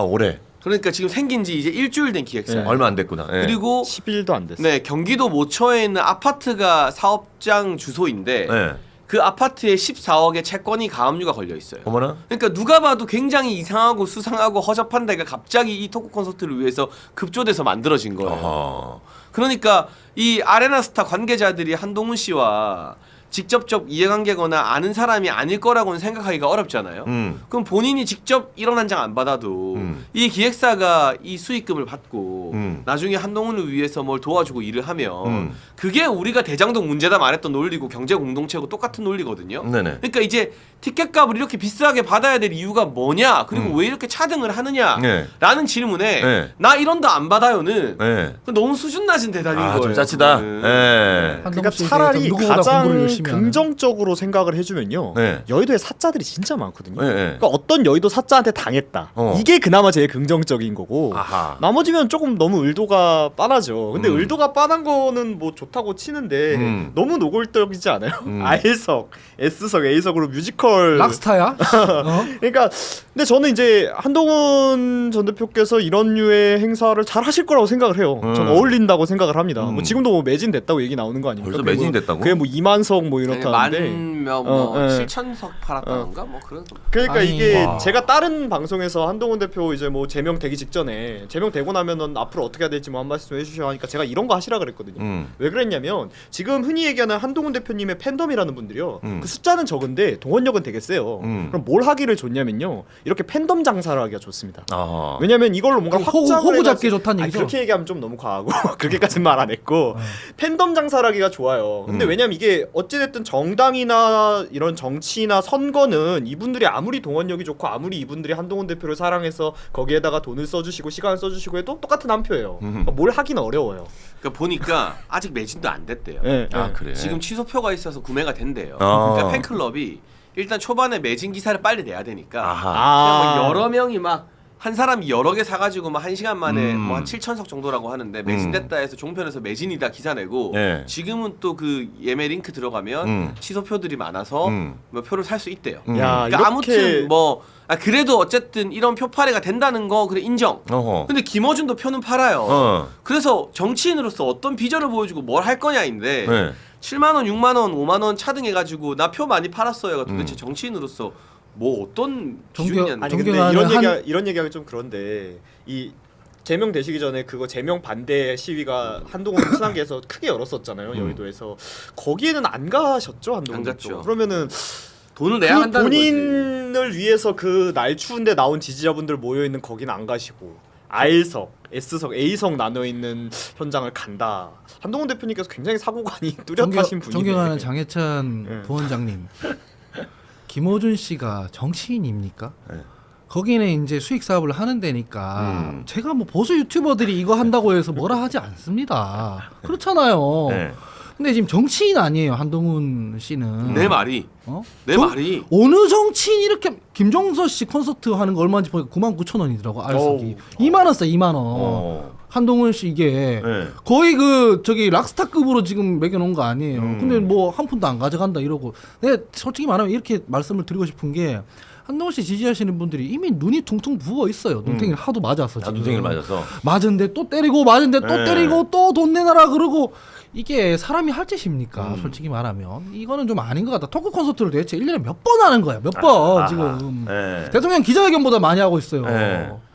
올해. 그러니까 지금 생긴 지 이제 일주일 된 기획사예요. 얼마 안 됐구나. 그리고 10일도 안 됐어요. 경기도 모처에 있는 아파트가 사업장 주소인데 그 아파트에 14억의 채권이 가압류가 걸려 있어요. 어머나. 그러니까 누가 봐도 굉장히 이상하고 수상하고 허접한 데가 갑자기 이 토크 콘서트를 위해서 급조돼서 만들어진 거예요. 그러니까 이 아레나스타 관계자들이 한동훈 씨와 직접적 이해관계거나 아는 사람이 아닐 거라고는 생각하기가 어렵잖아요. 그럼 본인이 직접 1원 한 장 안 받아도 이 기획사가 이 수익금을 받고 나중에 한동훈을 위해서 뭘 도와주고 일을 하면 그게 우리가 대장동 문제다 말했던 논리고 경제 공동체고 똑같은 논리거든요. 네네. 그러니까 이제 티켓값을 이렇게 비싸게 받아야 될 이유가 뭐냐, 그리고 왜 이렇게 차등을 하느냐라는 질문에 나 1원도 안 받아요는 너무 수준 낮은 대답인 거예요. 좀 짜치다. 그러니까 차라리 가장 긍정적으로 생각을 해주면요, 여의도에 사자들이 진짜 많거든요. 그러니까 어떤 여의도 사자한테 당했다, 이게 그나마 제일 긍정적인 거고, 나머지면 조금 너무 의도가 빤하죠. 근데 의도가 빤한 거는 뭐 좋다고 치는데 너무 노골적이지 않아요? R석, S석, A석으로 뮤지컬 락스타야? 그러니까 근데 저는 이제 한동훈 전 대표께서 이런 류의 행사를 잘 하실 거라고 생각을 해요. 전 어울린다고 생각을 합니다. 뭐 지금도 뭐 매진됐다고 얘기 나오는 거 아닙니까? 벌써 매진됐다고? 그게 뭐 2만석 뭐 이렇다는데 뭐 7천석 팔았다던가 뭐 그런. 그러니까 아니, 이게 제가 다른 방송에서 한동훈 대표 이제 뭐 제명 되기 직전에 제명되고 나면은 앞으로 어떻게 해야 될지 뭐 한 말씀 해주셔야 하니까 제가 이런 거 하시라 그랬거든요. 왜 그랬냐면 지금 흔히 얘기하는 한동훈 대표님의 팬덤이라는 분들이요, 그 숫자는 적은데 동원력은 되게 세요. 그럼 뭘 하기를 좋냐면요, 이렇게 팬덤 장사를 하기가 좋습니다. 왜냐면 이걸로 뭔가 확장을 호구 잡기 좋다는 얘기죠. 그렇게 얘기하면 좀 너무 과하고 그렇게까지는 말 안 했고 팬덤 장사를 하기가 좋아요. 근데 왜냐면 이게 어찌됐든 정당이나 이런 정치나 선거는 이분들이 아무리 동원력이 좋고 아무리 이분들이 한동훈 대표를 사랑해서 거기에다가 돈을 써주시고 시간을 써주시고 해도 똑같은 한 표예요. 그러니까 뭘 하기는 어려워요. 그러니까 보니까 아직 매진도 안 됐대요. 그래. 지금 취소표가 있어서 구매가 된대요. 그러니까 팬클럽이 일단 초반에 매진 기사를 빨리 내야 되니까 그냥 뭐 여러 명이 막 한 사람이 여러 개 사가지고 막 1시간 만에 뭐 한 7천석 정도라고 하는데 매진됐다 해서 종편에서 매진이다 기사 내고 지금은 또 그 예매 링크 들어가면 취소표들이 많아서 뭐 표를 살 수 있대요. 야, 그러니까 아무튼 뭐 그래도 어쨌든 이런 표팔이가 된다는 거 그래 인정. 근데 김어준도 표는 팔아요. 그래서 정치인으로서 어떤 비전을 보여주고 뭘 할 거냐인데 7만 원, 6만 원, 5만 원 차등해가지고 나 표 많이 팔았어요. 도대체 정치인으로서 뭐 어떤 기준이냐는. 아니 근데 이런 얘기하기 좀 그런데 이 제명 되시기 전에 그거 제명 반대 시위가 한동훈 친한계에서 크게 열었었잖아요. 여의도에서. 거기에는 안 가셨죠, 한동훈 안 갔죠. 그러면은 돈을 내야 한다는 본인을 거지. 위해서 그 날 추운데 나온 지지자분들 모여 있는 거기는 안 가시고 R석, S석, A석 나눠 있는 현장을 간다. 한동훈 대표님께서 굉장히 사고관이 뚜렷하신 분이에요. 존경하는 장해찬 부원장님. 김어준 씨가 정치인입니까? 거기는 이제 수익 사업을 하는 데니까 제가 뭐 보수 유튜버들이 이거 한다고 해서 뭐라 하지 않습니다. 그렇잖아요. 근데 지금 정치인 아니에요, 한동훈 씨는. 내 말이. 내 말이. 어느 정치인 이렇게 김종서 씨 콘서트 하는 거 얼마인지 보니까 99,000원이더라고, 알석이. 2만 원 써, 2만 원. 한동훈 씨 이게 거의 그 저기 락스타급으로 지금 매겨놓은 거 아니에요. 근데 뭐 한 푼도 안 가져간다 이러고. 내가 솔직히 말하면 이렇게 말씀을 드리고 싶은 게 한동훈 씨 지지하시는 분들이 이미 눈이 퉁퉁 부어 있어요. 눈탱이를 하도 맞아서 지금. 눈탱이를 맞아서. 맞은데 또 때리고 맞은데 또 때리고 또 돈 내놔라 그러고. 이게 사람이 할 짓입니까? 솔직히 말하면 이거는 좀 아닌 것 같다. 토크 콘서트를 대체 1년에 몇 번 하는 거야? 몇 번 지금. 대통령 기자회견보다 많이 하고 있어요.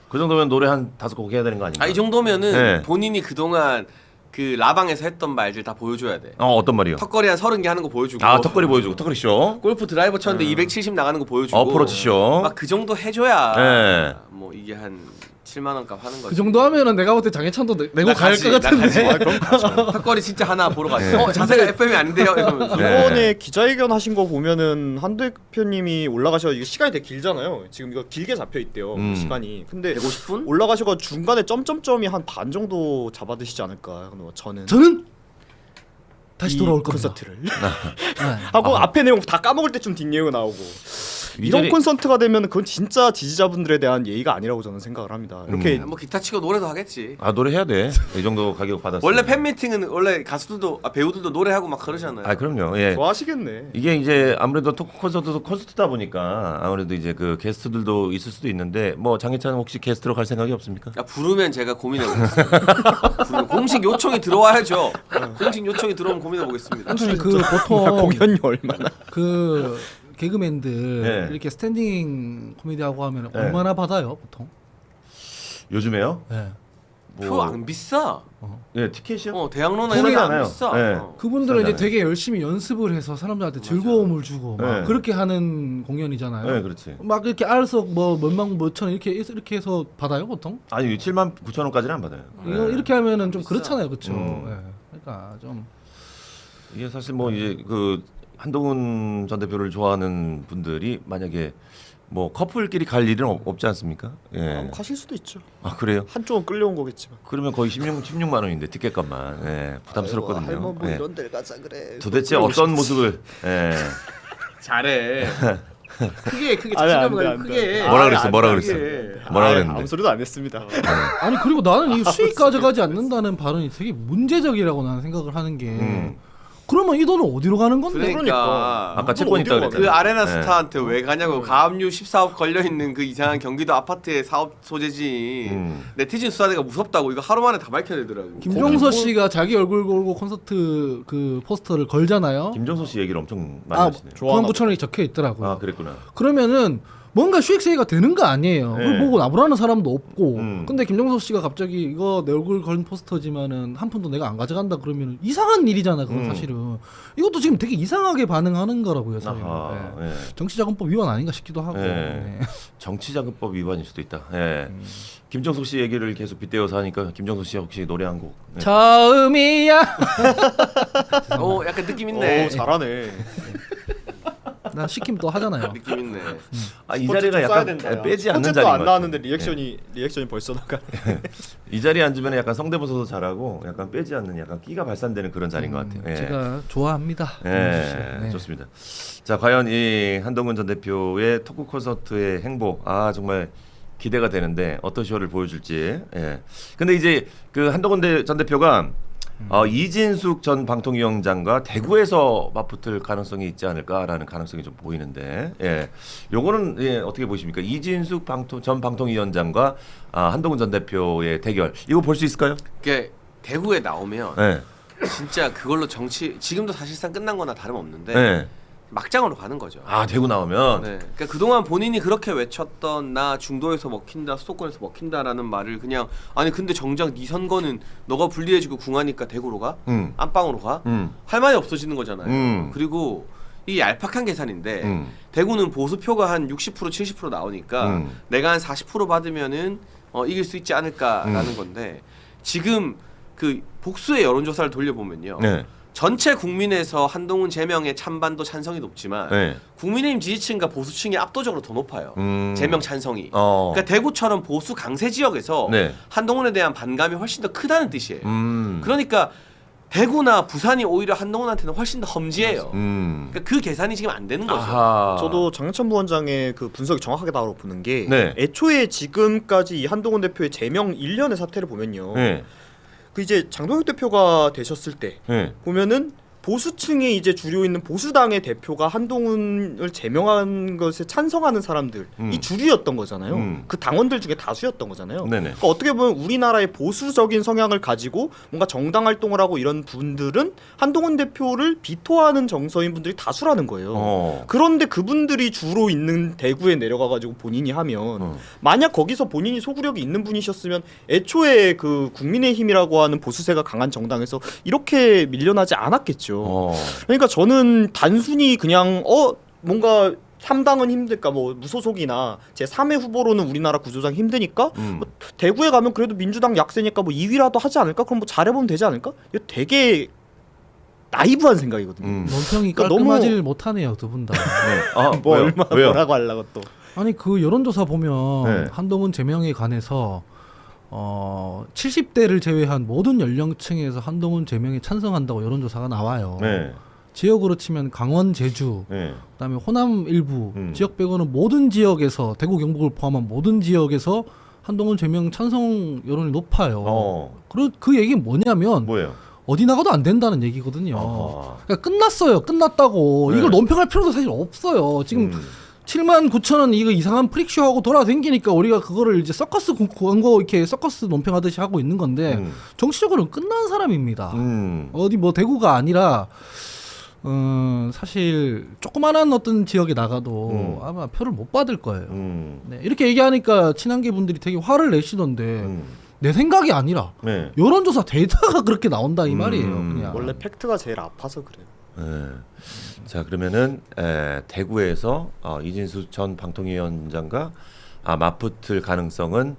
그 정도면 노래 한 5곡 해야 되는 거 아닌가? 이 정도면은 본인이 그동안 그 라방에서 했던 말들 다 보여줘야 돼. 어떤 말이요? 턱걸이 한 30개 하는 거 보여주고. 턱걸이 보여주고, 턱걸이 쇼. 골프 드라이버 쳤는데 270 나가는 거 보여주고. 어프로치 쇼. 막 그 정도 해줘야 뭐 이게 한 7만 원 값 하는 거지. 그 정도 하면은 내가 볼 때 장해찬도 내고 갈 것 같은데. 그럼 턱걸이 진짜 하나 보러 갔어. 자세가 FM이 아닌데요. 이러면서. 이번에 기자회견 하신 거 보면은 한 대표님이 올라가셔. 이거 시간이 되게 길잖아요. 지금 이거 길게 잡혀 있대요. 시간이. 근데 150분? 올라가셔가 중간에 점점점이 한 반 정도 잡아드시지 않을까. 저는 다시 돌아올 겁니다. 콘서트를 하고 앞에 내용 다 까먹을 때쯤 뒷내용 나오고. 이런 콘서트가 되면 그건 진짜 지지자분들에 대한 예의가 아니라고 저는 생각을 합니다. 이렇게 뭐 기타 치고 노래도 하겠지. 노래 해야 돼. 이 정도 가격 받았어. 원래 팬 미팅은 원래 가수들도 배우들도 노래하고 막 그러잖아요. 그럼요. 예. 좋아하시겠네. 이게 이제 아무래도 토크 콘서트도 콘서트다 보니까 아무래도 이제 그 게스트들도 있을 수도 있는데 뭐 장해찬 혹시 게스트로 갈 생각이 없습니까? 부르면 제가 고민해 보겠습니다. 공식 요청이 들어와야죠. 공식 요청이 들어오면 고민해 보겠습니다. 그 보통 공연이 얼마나 그 개그맨들 이렇게 스탠딩 코미디하고 하면 얼마나 받아요 보통? 요즘에요? 표 안 비싸. 예, 티켓이요? 대학로나 거기 이런 데안 하나요? 비싸. 네. 그분들은 이제 비싸잖아요. 되게 열심히 연습을 해서 사람들한테 즐거움을 주고 막 네. 그렇게 하는 공연이잖아요. 네, 그렇지. 막 이렇게 알석 뭐 몇만 몇천 원 이렇게 해서 받아요 보통? 아니 79,000원까지는 안 받아요. 이거 이렇게 하면은 좀 비싸. 그렇잖아요, 그렇죠? 음. 그러니까 좀 이게 사실 뭐 이제 그 한동훈 전 대표를 좋아하는 분들이 만약에 뭐 커플끼리 갈 일은 없지 않습니까? 예. 가실 수도 있죠. 아 그래요? 한쪽은 끌려온 거겠지만. 그러면 거의 16만 원인데 티켓값만. 예. 부담스럽거든요. 아이고, 뭐 예. 이런 데를 가자 그래. 도대체 어떤 모습을 예. 잘해. 크게 아니, 안 돼, 자신감을 안 돼. 크게. 뭐라 아, 그랬어? 안 뭐라 돼, 그랬어? 크게. 뭐라 아무 그랬는데? 소리도 안 했습니다. 아니 그리고 나는 이 수익 가져가지 않는다는 발언이 되게 문제적이라고 나는 생각을 하는 게 그러면 이 돈은 어디로 가는 건데? 그러니까 아까 채권 있다 어디로 그랬잖아요. 그 아레나 네. 스타한테 왜 가냐고. 가압류 14억 걸려 있는 그 이상한 경기도 아파트의 사업 소재지. 네티즌 수사대가 무섭다고 이거 하루 만에 다 밝혀내더라고. 김종서 씨가 자기 얼굴 걸고 콘서트 그 포스터를 걸잖아요. 김정수 씨 얘기를 엄청 많이 하시네요. 그런 구천원이 적혀 있더라고요. 아 그랬구나. 그러면은 뭔가 수익세가 되는 거 아니에요. 네. 그걸 보고 나무라는 사람도 없고. 음. 근데 김종서 씨가 갑자기 이거 내 얼굴 건 포스터지만은 한 푼도 내가 안 가져간다 그러면 이상한 일이잖아. 그건 사실은. 이것도 지금 되게 이상하게 반응하는 거라고요. 저희는. 아하, 네. 예. 정치자금법 위반 아닌가 싶기도 하고. 예. 네. 정치자금법 위반일 수도 있다. 예. 김정숙 씨 얘기를 계속 빗대어서 하니까 김정숙 씨 혹시 노래 한 곡? 예. 처음이야. 약간 느낌 있네. 오 잘하네. 나 시키면 또 하잖아요. 느낌 있네. 아, 이 자리가 약간 빼지 않는 자리인 안 것 나왔는데 같아요. 리액션이 벌써 나가. 이 자리에 앉으면 약간 성대모사도 잘하고 약간 빼지 않는 약간 끼가 발산되는 그런 자리인 것 같아요. 예. 제가 좋아합니다. 예, 네. 좋습니다. 자, 과연 이 한동훈 전 대표의 토크 콘서트의 행보, 정말 기대가 되는데 어떤 쇼를 보여줄지. 예. 근데 이제 그 한동훈 전 대표가 이진숙 전 방통위원장과 대구에서 맞붙을 가능성이 있지 않을까라는 가능성이 좀 보이는데, 예, 요거는 어떻게 보십니까? 이진숙 전 방통위원장과 한동훈 전 대표의 대결, 이거 볼 수 있을까요? 그게 대구에 나오면 예, 진짜 그걸로 정치 지금도 사실상 끝난 거나 다름없는데 예. 막장으로 가는 거죠. 대구 나오면, 네. 그러니까 그동안 본인이 그렇게 외쳤던 나 중도에서 먹힌다, 수도권에서 먹힌다라는 말을 그냥 아니 근데 정작 네 선거는 너가 불리해지고 궁하니까 대구로 가? 안방으로 가? 할 말이 없어지는 거잖아요. 그리고 이게 얄팍한 계산인데 대구는 보수표가 한 60% 70% 나오니까 내가 한 40% 받으면은 이길 수 있지 않을까라는 건데 지금 그 복수의 여론조사를 돌려보면요. 네. 전체 국민에서 한동훈 제명의 찬반도 찬성이 높지만 네. 국민의힘 지지층과 보수층이 압도적으로 더 높아요. 제명 찬성이. 어. 그러니까 대구처럼 보수 강세 지역에서 네. 한동훈에 대한 반감이 훨씬 더 크다는 뜻이에요. 그러니까 대구나 부산이 오히려 한동훈한테는 훨씬 더 험지예요. 그러니까 그 계산이 지금 안 되는 거죠. 아하. 저도 장해찬 부원장의 그 분석이 정확하게 나오고 보는 게 네. 애초에 지금까지 이 한동훈 대표의 제명 1년의 사태를 보면요. 네. 그 이제 장동혁 대표가 되셨을 때 네. 보면은 보수층에 이제 주류 있는 보수당의 대표가 한동훈을 제명한 것에 찬성하는 사람들이 주류였던 거잖아요. 그 당원들 중에 다수였던 거잖아요. 네네. 그러니까 어떻게 보면 우리나라의 보수적인 성향을 가지고 뭔가 정당 활동을 하고 이런 분들은 한동훈 대표를 비토하는 정서인 분들이 다수라는 거예요. 그런데 그분들이 주로 있는 대구에 내려가가지고 본인이 하면 만약 거기서 본인이 소구력이 있는 분이셨으면 애초에 그 국민의힘이라고 하는 보수세가 강한 정당에서 이렇게 밀려나지 않았겠죠. 그러니까 저는 단순히 그냥 뭔가 3당은 힘들까 뭐 무소속이나 제 3회 후보로는 우리나라 구조상 힘드니까 뭐 대구에 가면 그래도 민주당 약세니까 뭐 2위라도 하지 않을까? 그럼 뭐 잘해보면 되지 않을까? 이거 되게 나이브한 생각이거든요. 논평이 그러니까 깔끔하지를 못하네요, 두 분 다. 네. 뭐 왜요? 왜요? 뭐라고 하려고 또. 아니 그 여론조사 보면 네. 한동훈 제명에 관해서 70대를 제외한 모든 연령층에서 한동훈 제명에 찬성한다고 여론조사가 나와요. 네. 지역으로 치면 강원, 제주, 네. 그다음에 호남 일부 지역 빼고는 모든 지역에서 대구 경북을 포함한 모든 지역에서 한동훈 제명 찬성 여론이 높아요. 그 얘기는 뭐냐면 뭐예요? 어디 나가도 안 된다는 얘기거든요. 아하. 그러니까 끝났어요. 끝났다고. 네. 이걸 논평할 필요도 사실 없어요. 지금 79,000원 이거 이상한 프릭쇼하고 돌아다니니까 우리가 그거를 이제 서커스 광고 이렇게 서커스 논평하듯이 하고 있는 건데 정치적으로는 끝난 사람입니다. 어디 뭐 대구가 아니라 사실 조그만한 어떤 지역에 나가도 아마 표를 못 받을 거예요. 네, 이렇게 얘기하니까 친한계 분들이 되게 화를 내시던데 내 생각이 아니라 네. 여론조사 데이터가 그렇게 나온다 이 말이에요. 그냥. 원래 팩트가 제일 아파서 그래요. 네. 자 그러면은 대구에서 이진수 전 방통위원장과 맞붙을 가능성은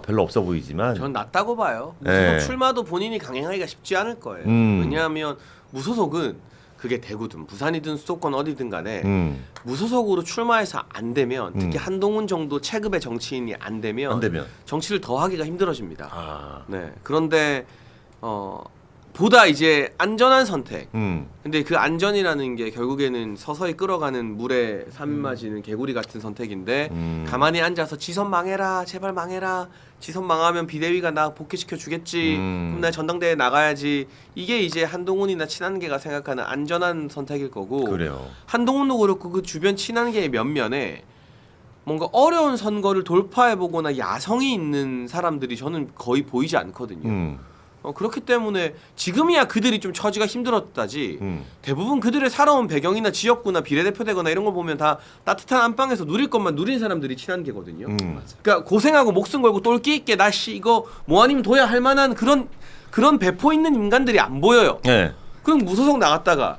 별로 없어 보이지만 전 낮다고 봐요. 무소속 네. 출마도 본인이 강행하기가 쉽지 않을 거예요. 왜냐하면 무소속은 그게 대구든 부산이든 수도권 어디든 간에 무소속으로 출마해서 안 되면 특히 한동훈 정도 체급의 정치인이 안 되면 정치를 더 하기가 힘들어집니다. 네. 그런데 보다 이제 안전한 선택. 근데 그 안전이라는 게 결국에는 서서히 끌어가는 물에 삶아지는 개구리 같은 선택인데 가만히 앉아서 지선 망해라 제발 망해라 지선 망하면 비대위가 나 복귀시켜 주겠지 그럼 나 전당대회 나가야지 이게 이제 한동훈이나 친한계가 생각하는 안전한 선택일 거고 그래요. 한동훈도 그렇고 그 주변 친한계의 면면에 뭔가 어려운 선거를 돌파해보거나 야성이 있는 사람들이 저는 거의 보이지 않거든요. 그렇기 때문에 지금이야 그들이 좀 처지가 힘들었다지 대부분 그들의 살아온 배경이나 지역구나 비례대표되거나 이런 걸 보면 다 따뜻한 안방에서 누릴 것만 누린 사람들이 친한계거든요. 그러니까 고생하고 목숨 걸고 똘끼 있게 나씨 이거 뭐 아니면 둬야 할 만한 그런 배포 있는 인간들이 안 보여요. 네. 그럼 무소속 나갔다가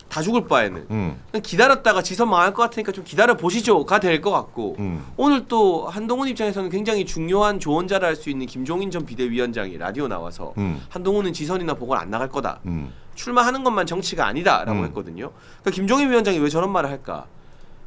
다 죽을 바에는 그냥 기다렸다가 지선 망할 것 같으니까 좀 기다려 보시죠가 될 것 같고 오늘 또 한동훈 입장에서는 굉장히 중요한 조언자를 할 수 있는 김종인 전 비대위원장이 라디오 나와서 한동훈은 지선이나 보궐 안 나갈 거다. 출마하는 것만 정치가 아니다라고 했거든요. 그러니까 김종인 위원장이 왜 저런 말을 할까?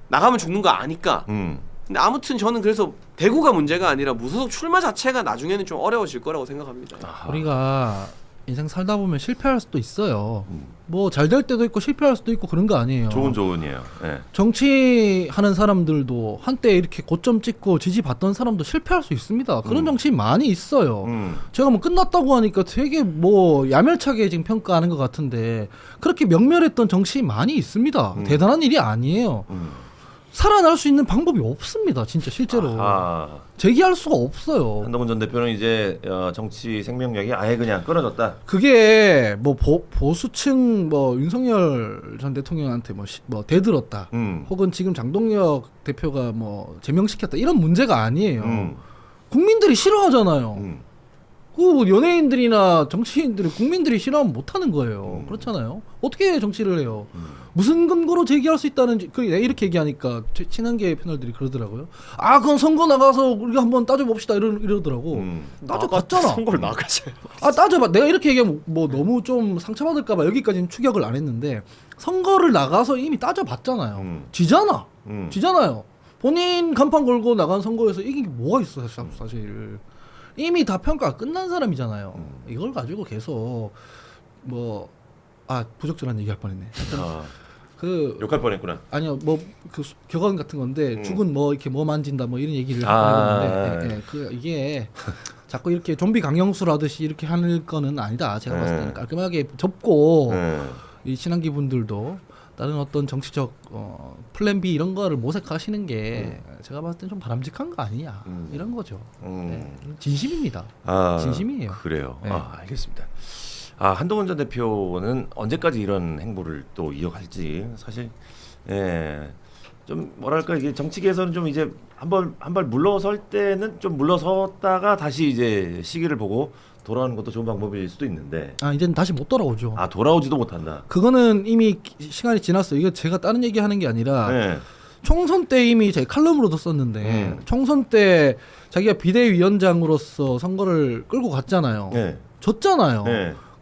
나가면 죽는 거 아니까. 근데 아무튼 저는 그래서 대구가 문제가 아니라 무소속 출마 자체가 나중에는 좀 어려워질 거라고 생각합니다. 우리가 인생 살다 보면 실패할 수도 있어요. 뭐 잘 될 때도 있고 실패할 수도 있고 그런 거 아니에요. 조언이에요. 네. 정치하는 사람들도 한때 이렇게 고점 찍고 지지받던 사람도 실패할 수 있습니다. 그런 정치인 많이 있어요. 제가 뭐 끝났다고 하니까 되게 뭐 야멸차게 지금 평가하는 것 같은데 그렇게 명멸했던 정치인 많이 있습니다. 대단한 일이 아니에요. 살아날 수 있는 방법이 없습니다. 진짜 실제로 재기할 수가 없어요. 한동훈 전 대표는 이제 정치 생명력이 아예 그냥 끊어졌다. 그게 뭐 보수층 뭐 윤석열 전 대통령한테 뭐 대들었다. 혹은 지금 장동혁 대표가 뭐 제명시켰다 이런 문제가 아니에요. 국민들이 싫어하잖아요. 그 연예인들이나 정치인들이 국민들이 싫어하면 못하는 거예요. 그렇잖아요. 어떻게 정치를 해요? 무슨 근거로 제기할 수 있다는지 이렇게 얘기하니까 친한계 패널들이 그러더라고요. 그건 선거 나가서 우리가 한번 따져봅시다 이러더라고. 따져봤잖아. 선거를 나가셔요. 따져봐. 내가 이렇게 얘기하면 뭐 너무 좀 상처받을까봐 여기까지는 추격을 안 했는데 선거를 나가서 이미 따져봤잖아요. 지잖아요. 본인 간판 걸고 나간 선거에서 이긴 게 뭐가 있어 사실. 이미 다 평가가 끝난 사람이잖아요. 이걸 가지고 계속 뭐 부적절한 얘기할 뻔했네. 욕할 뻔했구나. 아니요, 뭐 그 격언 같은 건데 죽은 뭐 이렇게 뭐 만진다 뭐 이런 얘기를 뻔했는데 이게 자꾸 이렇게 좀비 강령수라듯이 이렇게 하는 거는 아니다. 제가 봤을 때는 깔끔하게 접고 이 친한기 분들도 다른 어떤 정치적 플랜 B 이런 거를 모색하시는 게 제가 봤을 땐 좀 바람직한 거 아니냐 이런 거죠. 네. 진심입니다. 진심이에요. 그래요. 네. 알겠습니다. 한동훈 전 대표는 언제까지 이런 행보를 또 이어갈지 사실 좀 뭐랄까 이게 정치계에서는 좀 이제 한 발 물러설 때는 좀 물러섰다가 다시 이제 시기를 보고 돌아오는 것도 좋은 방법일 수도 있는데 이제는 다시 못 돌아오죠. 돌아오지도 못한다. 그거는 이미 시간이 지났어요. 이거 제가 다른 얘기하는 게 아니라 총선 때 이미 제 칼럼으로도 썼는데 총선 때 자기가 비대위원장으로서 선거를 끌고 갔잖아요. 졌잖아요.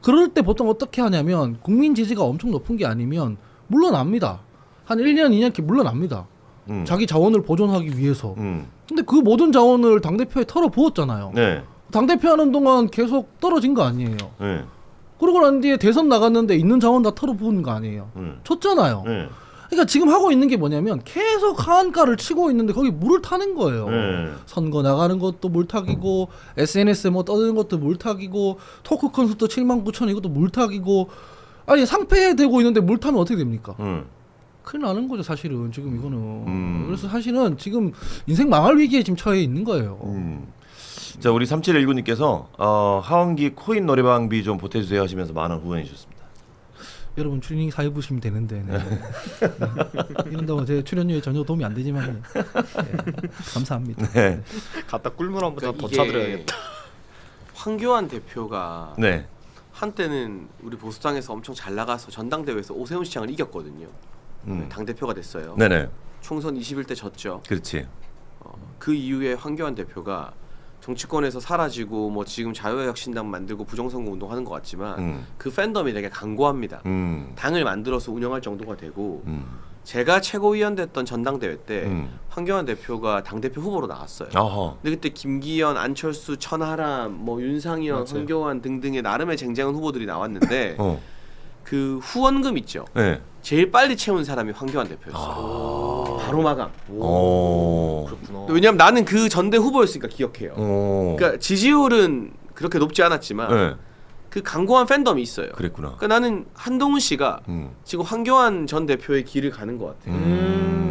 그럴 때 보통 어떻게 하냐면 국민 지지가 엄청 높은 게 아니면 물러납니다. 한 1년, 2년 이렇게 물러납니다. 자기 자원을 보존하기 위해서. 근데 그 모든 자원을 당대표에 털어부었잖아요. 당대표 하는 동안 계속 떨어진 거 아니에요. 그러고 난 뒤에 대선 나갔는데 있는 자원 다 털어부은 거 아니에요. 졌잖아요. 그러니까 지금 하고 있는 게 뭐냐면 계속 하한가를 치고 있는데 거기 물을 타는 거예요. 선거 나가는 것도 물타기고 SNS에 뭐 떠드는 것도 물타기고 토크 콘서트 79,000 이것도 물타기고 아니 상패되고 있는데 물 타면 어떻게 됩니까? 큰일 나는 거죠 사실은 지금 이거는. 그래서 사실은 지금 인생 망할 위기에 지금 처해 있는 거예요. 자 우리 3719님께서 하원기 코인 노래방비 좀 보태주세요 하시면서 만원 후원해 주셨습니다. 여러분 출연료 사입으시면 되는데 이런다고 제 출연료에 전혀 도움이 안 되지만 감사합니다. 갖다 꿀물 한 번 더 차드려야겠다. 황교안 대표가 네. 한때는 우리 보수당에서 엄청 잘 나가서 전당대회에서 오세훈 시장을 이겼거든요. 당 대표가 됐어요. 네네. 총선 21대 졌죠. 그렇지. 그 이후에 황교안 대표가 정치권에서 사라지고 뭐 지금 자유혁신당 만들고 부정선거 운동하는 것 같지만 그 팬덤이 되게 강고합니다. 당을 만들어서 운영할 정도가 되고 제가 최고위원 됐던 전당대회 때 황교안 대표가 당대표 후보로 나왔어요. 어허. 근데 그때 김기현, 안철수, 천하람, 뭐 윤상현, 맞아요. 황교안 등등의 나름의 쟁쟁한 후보들이 나왔는데 그 후원금 있죠. 네. 제일 빨리 채운 사람이 황교안 대표였어요. 바로 마감. 그렇구나. 왜냐면 나는 그 전대 후보였으니까 기억해요. 그러니까 지지율은 그렇게 높지 않았지만 네. 그 강고한 팬덤이 있어요. 그랬구나. 그러니까 나는 한동훈 씨가 지금 황교안 전 대표의 길을 가는 것 같아요.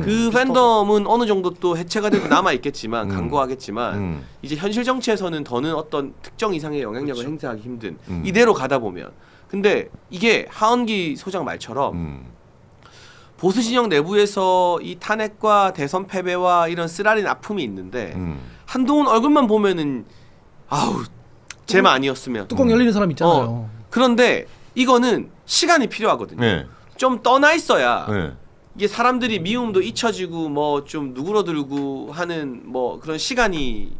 그 팬덤은 어느 정도 또 해체가 되고 남아 있겠지만 강고하겠지만 이제 현실 정치에서는 더는 어떤 특정 이상의 영향력을 행사하기 힘든 이대로 가다 보면 근데 이게 하은기 소장 말처럼 보수 진영 내부에서 이 탄핵과 대선 패배와 이런 쓰라린 아픔이 있는데 한동훈 얼굴만 보면은 아우 쟤만 아니었으면 뚜껑 열리는 사람 있잖아요. 그런데 이거는 시간이 필요하거든요. 네. 좀 떠나 있어야 네. 이게 사람들이 미움도 잊혀지고 뭐 좀 누그러들고 하는 뭐 그런 시간이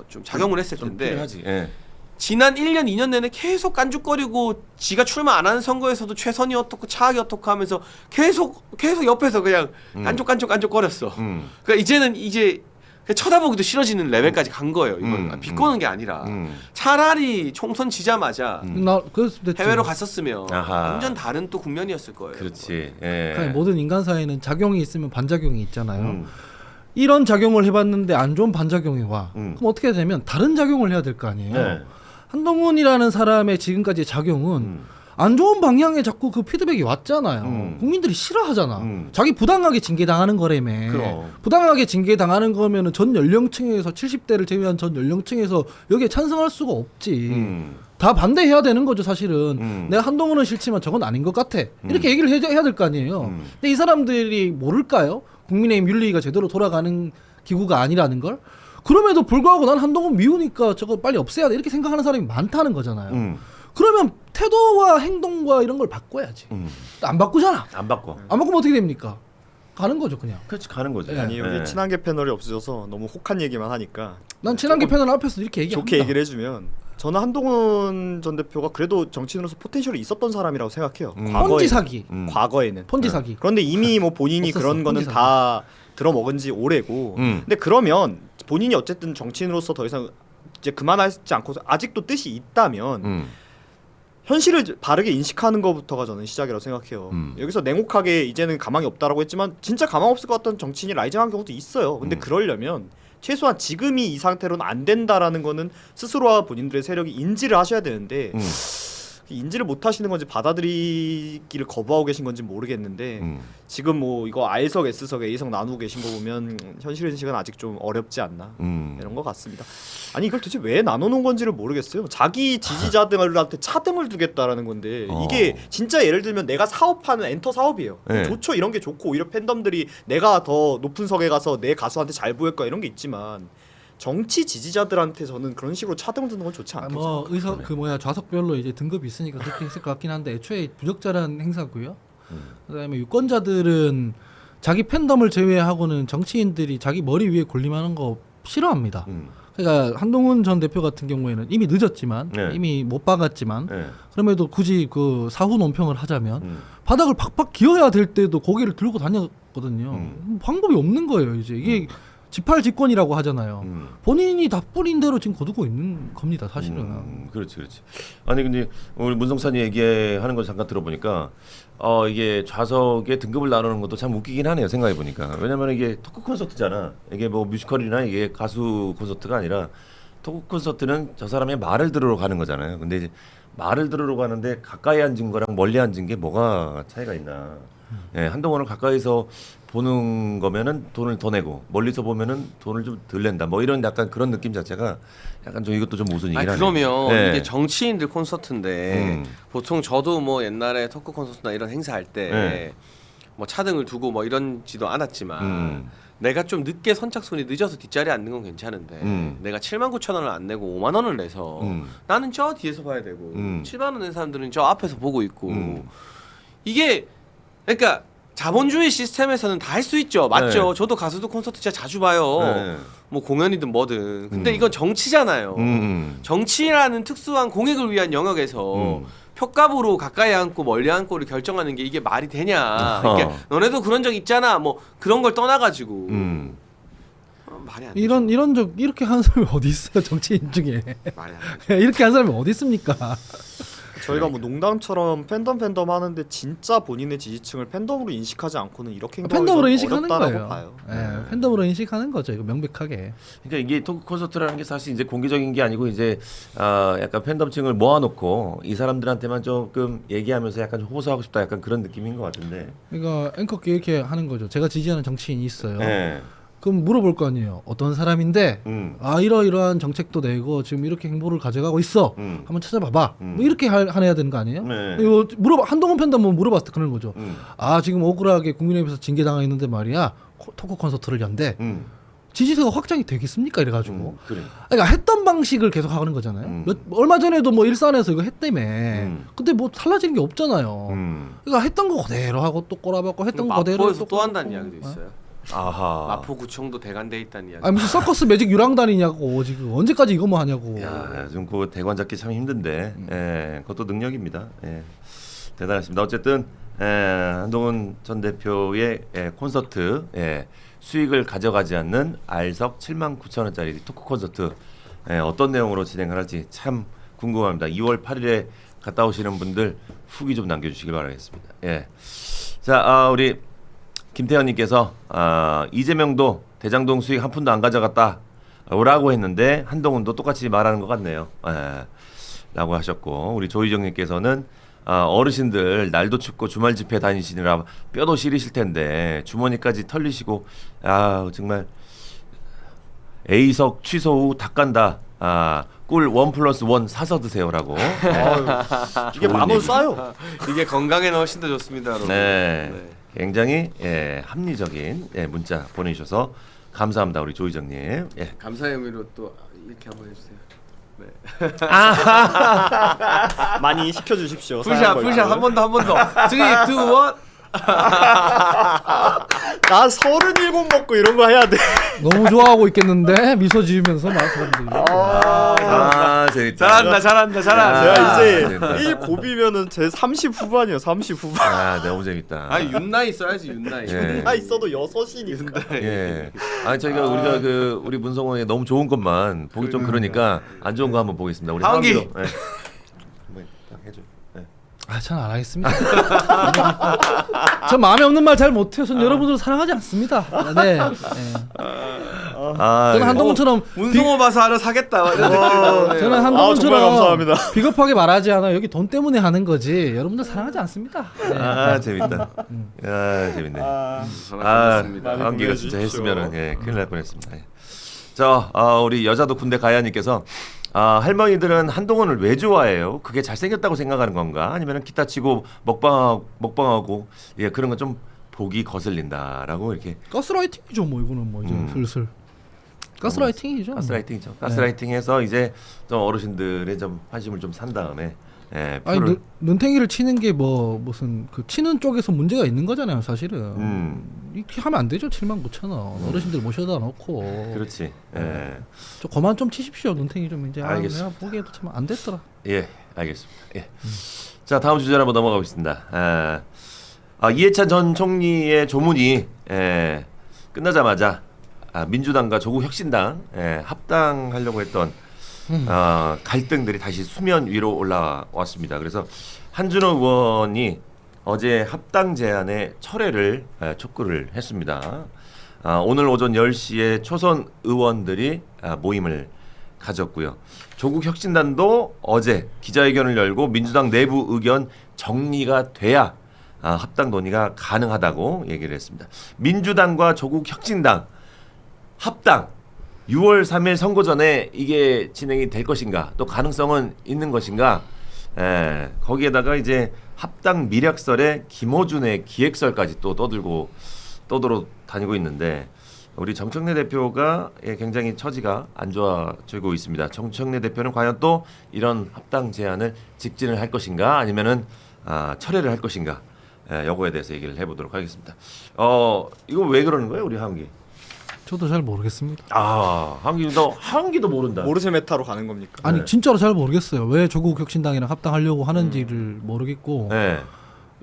좀 작용을 했을 텐데 필요하지. 네. 지난 1년 2년 내내 계속 깐죽거리고 지가 출마 안 하는 선거에서도 최선이 어떻고 차악이 어떻고 하면서 계속 옆에서 그냥 깐죽거렸어. 그러니까 이제는 이제 그냥 쳐다보기도 싫어지는 레벨까지 간 거예요. 이건 비꼬는 게 아니라 차라리 총선 지자마자 나 그래서 됐지. 해외로 갔었으면 아하. 완전 다른 또 국면이었을 거예요. 그렇지. 예. 아니, 모든 인간사에는 작용이 있으면 반작용이 있잖아요. 이런 작용을 해봤는데 안 좋은 반작용이 와. 그럼 어떻게 되면 다른 작용을 해야 될 거 아니에요. 네. 한동훈이라는 사람의 지금까지의 작용은 안 좋은 방향에 자꾸 그 피드백이 왔잖아요. 국민들이 싫어하잖아. 자기 부당하게 징계당하는 거라며. 그럼. 부당하게 징계당하는 거면은 전 연령층에서 70대를 제외한 전 연령층에서 여기에 찬성할 수가 없지. 다 반대해야 되는 거죠, 사실은. 내가 한동훈은 싫지만 저건 아닌 것 같아. 이렇게 얘기를 해야 될 거 아니에요. 근데 이 사람들이 모를까요? 국민의힘 윤리가 제대로 돌아가는 기구가 아니라는 걸? 그럼에도 불구하고 난 한동훈 미우니까 저거 빨리 없애야 돼. 이렇게 생각하는 사람이 많다는 거잖아요. 그러면 태도와 행동과 이런 걸 바꿔야지. 안 바꾸잖아. 안 바꿔. 안 바꾸면 어떻게 됩니까? 가는 거죠, 그냥. 그렇지 가는 거지. 네. 아니 여기 네. 친한계 패널이 없어져서 너무 혹한 얘기만 하니까 난 친한계 패널 앞에서 이렇게 얘기합니다. 좋게 얘기를 해주면 저는 한동훈 전 대표가 그래도 정치인으로서 포텐셜이 있었던 사람이라고 생각해요. 폰지 사기. 과거에는. 폰지 사기. 그런데 이미 뭐 본인이 없었어, 그런 거는 폰지 사기. 다 들어먹은 지 오래고. 근데 그러면 본인이 어쨌든 정치인으로서 더 이상 이제 그만하지 않고 아직도 뜻이 있다면 현실을 바르게 인식하는 것부터가 저는 시작이라고 생각해요. 여기서 냉혹하게 이제는 가망이 없다라고 했지만 진짜 가망 없을 것 같던 정치인이 라이징한 경우도 있어요. 근데 그러려면 최소한 지금이 이 상태로는 안 된다라는 거는 스스로와 본인들의 세력이 인지를 하셔야 되는데 인지를 못 하시는 건지 받아들이기를 거부하고 계신 건지 모르겠는데 지금 뭐 이거 R석, S석, A석 나누고 계신 거 보면 현실 인식은 아직 좀 어렵지 않나 이런 것 같습니다. 아니 이걸 도대체 왜 나눠놓은 건지를 모르겠어요. 자기 지지자들한테 차등을 두겠다라는 건데 이게 진짜 예를 들면 내가 사업하는 엔터 사업이에요. 네. 좋죠. 이런 게 좋고 오히려 팬덤들이 내가 더 높은 석에 가서 내 가수한테 잘 보일 거야 이런 게 있지만 정치 지지자들한테 저는 그런 식으로 차등을 두는 건 좋지 않다고 뭐 의석 그 뭐야 좌석별로 이제 등급이 있으니까 그렇게 했을 것 같긴 한데 애초에 부적절한 행사고요. 그다음에 유권자들은 자기 팬덤을 제외하고는 정치인들이 자기 머리 위에 군림하는 거 싫어합니다. 그러니까 한동훈 전 대표 같은 경우에는 이미 늦었지만 네. 이미 못 박았지만 네. 그럼에도 굳이 그 사후 논평을 하자면 바닥을 팍팍 기어야 될 때도 고개를 들고 다녔거든요. 방법이 없는 거예요. 이제 이게 지팔직권이라고 하잖아요. 본인이 다 뿌린 대로 지금 거두고 있는 겁니다, 사실은. 그렇지. 아니 근데 우리 문성산이 얘기하는 거 잠깐 들어보니까 이게 좌석의 등급을 나누는 것도 참 웃기긴 하네요. 생각해 보니까. 왜냐면 이게 토크 콘서트잖아. 이게 뭐 뮤지컬이나 이게 가수 콘서트가 아니라 토크 콘서트는 저 사람의 말을 들으러 가는 거잖아요. 근데 이제 말을 들으러 가는데 가까이 앉은 거랑 멀리 앉은 게 뭐가 차이가 있나? 예, 한동훈을 가까이서 보는 거면은 돈을 더 내고 멀리서 보면은 돈을 좀 덜 낸다. 뭐 이런 약간 그런 느낌 자체가 약간 좀 이것도 좀 우스이긴 하네요. 그러면 예. 이게 정치인들 콘서트인데 보통 저도 뭐 옛날에 토크 콘서트나 이런 행사 할 때 네. 뭐 차등을 두고 뭐 이런지도 않았지만 내가 좀 늦게 선착순이 늦어서 뒷자리에 앉는 건 괜찮은데 내가 79,000원을 안 내고 5만 원을 내서 나는 저 뒤에서 봐야 되고 7만 원 낸 사람들은 저 앞에서 보고 있고 이게 그러니까 자본주의 시스템에서는 다 할 수 있죠. 맞죠. 네. 저도 가수도 콘서트 진짜 자주 봐요. 네. 뭐 공연이든 뭐든. 근데 이건 정치잖아요. 정치라는 특수한 공익을 위한 영역에서 표값으로 가까이 앉고 멀리 앉고를 결정하는 게 이게 말이 되냐. 그러니까 너네도 그런 적 있잖아. 뭐 그런 걸 떠나가지고 말이 안 돼. 이렇게 하는 사람이 어디 있어요 정치인 중에. 말이 안 돼. 이렇게 하는 사람이 어디 있습니까? 저희가 뭐 농담처럼 팬덤 하는데 진짜 본인의 지지층을 팬덤으로 인식하지 않고는 이렇게 행동하기 팬덤으로 좀 인식하는 어렵다라고 거예요. 봐요. 네, 팬덤으로 인식하는 거죠. 이거 명백하게. 그러니까 이게 토크 콘서트라는 게 사실 이제 공개적인 게 아니고 이제 약간 팬덤층을 모아놓고 이 사람들한테만 조금 얘기하면서 약간 좀 호소하고 싶다 약간 그런 느낌인 것 같은데. 그러니까 앵커께 이렇게 하는 거죠. 제가 지지하는 정치인이 있어요. 네. 그럼 물어볼 거 아니에요. 어떤 사람인데 이러이러한 정책도 내고 지금 이렇게 행보를 가져가고 있어. 한번 찾아봐봐. 뭐 이렇게 해야 되는 거 아니에요? 네. 이거 한동훈 팬덤은 물어봤을 때 그런 거죠. 지금 억울하게 국민의힘에서 징계당했는데 말이야 토크 콘서트를 연대. 지지세가 확장이 되겠습니까? 이래가지고. 그래. 그러니까 했던 방식을 계속 하는 거잖아요. 얼마 전에도 뭐 일산에서 이거 했다며. 근데 뭐 달라지는 게 없잖아요. 그러니까 했던 거 그대로 하고 또 꼬라박고 했던 거 그대로 마포에서 또 한다는 이야기도 있어요. 아하. 마포구청도 대관돼 있다는 이야기. 아니 무슨 서커스 매직 유랑단이냐고 지금 언제까지 이거 뭐 하냐고. 야, 지금 그 대관 잡기 참 힘든데, 그것도 능력입니다. 대단하십니다. 어쨌든 한동훈 전 대표의 콘서트 수익을 가져가지 않는 알석 79,000원짜리 토크 콘서트 어떤 내용으로 진행을 할지 참 궁금합니다. 2월 8일에 갔다 오시는 분들 후기 좀 남겨주시길 바라겠습니다. 자, 우리 김태현님께서 이재명도 대장동 수익 한 푼도 안 가져갔다 라고 했는데 한동훈도 똑같이 말하는 것 같네요. 라고 하셨고, 우리 조희정님께서는 어르신들 날도 춥고 주말 집회 다니시느라 뼈도 시리실 텐데 주머니까지 털리시고 정말 A석 취소 후 닭 간다. 꿀 1+1 사서 드세요라고. 이게 10,000원 싸요. 이게 건강에 훨씬 더 좋습니다, 여러분. 네. 굉장히 합리적인 문자 보내주셔서 감사합니다, 우리 조희정님. 감사의 의미로 또 이렇게 한번 해주세요. 네. 많이 시켜주십시오. 풀샷 한 번 더. 3, 2, 1. 나 37 먹고 이런 거 해야 돼. 너무 좋아하고 있겠는데 미소 지으면서 막 사람들이. 재밌다. 잘한다. 제가 이제 재밌다. 1 고비면은 제 30 후반이요. 30 후반. 너무 재밌다. 윤나이 써야지 윤나이. 나 있어도 6이니까. 저희가 우리가 우리 문성원이 너무 좋은 것만 보기 좀 그러니까 안 좋은 거 한번 보겠습니다. 우리 하은기. 한번 딱 해줘. 전 안 하겠습니다. 저 마음에 없는 말 잘 못해요. 전 여러분들 사랑하지 않습니다. 네. 저는 한동훈처럼 문성호 봐서 하러 사겠다. 저는 정말 한동훈처럼 감사합니다. 비겁하게 말하지 않아. 여기 돈 때문에 하는 거지. 여러분들 사랑하지 않습니다. 네. 재밌다. 재밌네. 반갑습니다. 한기가 진짜 했으면은 큰일 날 뻔했습니다. 자, 우리 여자도 군대 가야님께서 할머니들은 한동훈을 왜 좋아해요? 그게 잘생겼다고 생각하는 건가? 아니면 기타 치고 먹방하고 그런 건 좀 보기 거슬린다라고 이렇게. 가스라이팅이죠, 뭐 이거는 뭐 이제 슬슬. 가스라이팅이죠. 가스라이팅이죠. 가스라이팅해서 이제 좀 어르신들의 좀 환심을 좀 산 다음에. 아니 눈탱이를 치는 게 뭐 무슨 그 치는 쪽에서 문제가 있는 거잖아요, 사실은. 이렇게 하면 안 되죠. 79,000원. 어르신들 모셔다 놓고. 그렇지. 저 그만 좀 치십시오. 눈탱이 좀 이제. 알겠습니다. 내가 보기에도 참 안 됐더라. 알겠습니다. 자, 다음 주제로 한번 넘어가 보겠습니다. 이해찬 전 총리의 조문이 끝나자마자 민주당과 조국 혁신당 합당하려고 했던 갈등들이 다시 수면 위로 올라왔습니다. 그래서 한준호 의원이 어제 합당 제안의 철회를 촉구를 했습니다. 오늘 오전 10시에 초선 의원들이 모임을 가졌고요. 조국 혁신단도 어제 기자회견을 열고 민주당 내부 의견 정리가 돼야 합당 논의가 가능하다고 얘기를 했습니다. 민주당과 조국 혁신당 합당 6월 3일 선거 전에 이게 진행이 될 것인가, 또 가능성은 있는 것인가. 거기에다가 이제 합당 미략설에 김어준의 기획설까지 또 떠들어 다니고 있는데 우리 정청래 대표가 굉장히 처지가 안 좋아지고 있습니다. 정청래 대표는 과연 또 이런 합당 제안을 직진을 할 것인가 아니면은 철회를 할 것인가 여거에 대해서 얘기를 해보도록 하겠습니다. 이거 왜 그러는 거예요, 우리 하은기? 저도 잘 모르겠습니다. 하은기도 모른다. 모르쇠 메타로 가는 겁니까? 아니 네. 진짜로 잘 모르겠어요. 왜 조국 혁신당이랑 합당하려고 하는지를 모르겠고. 네.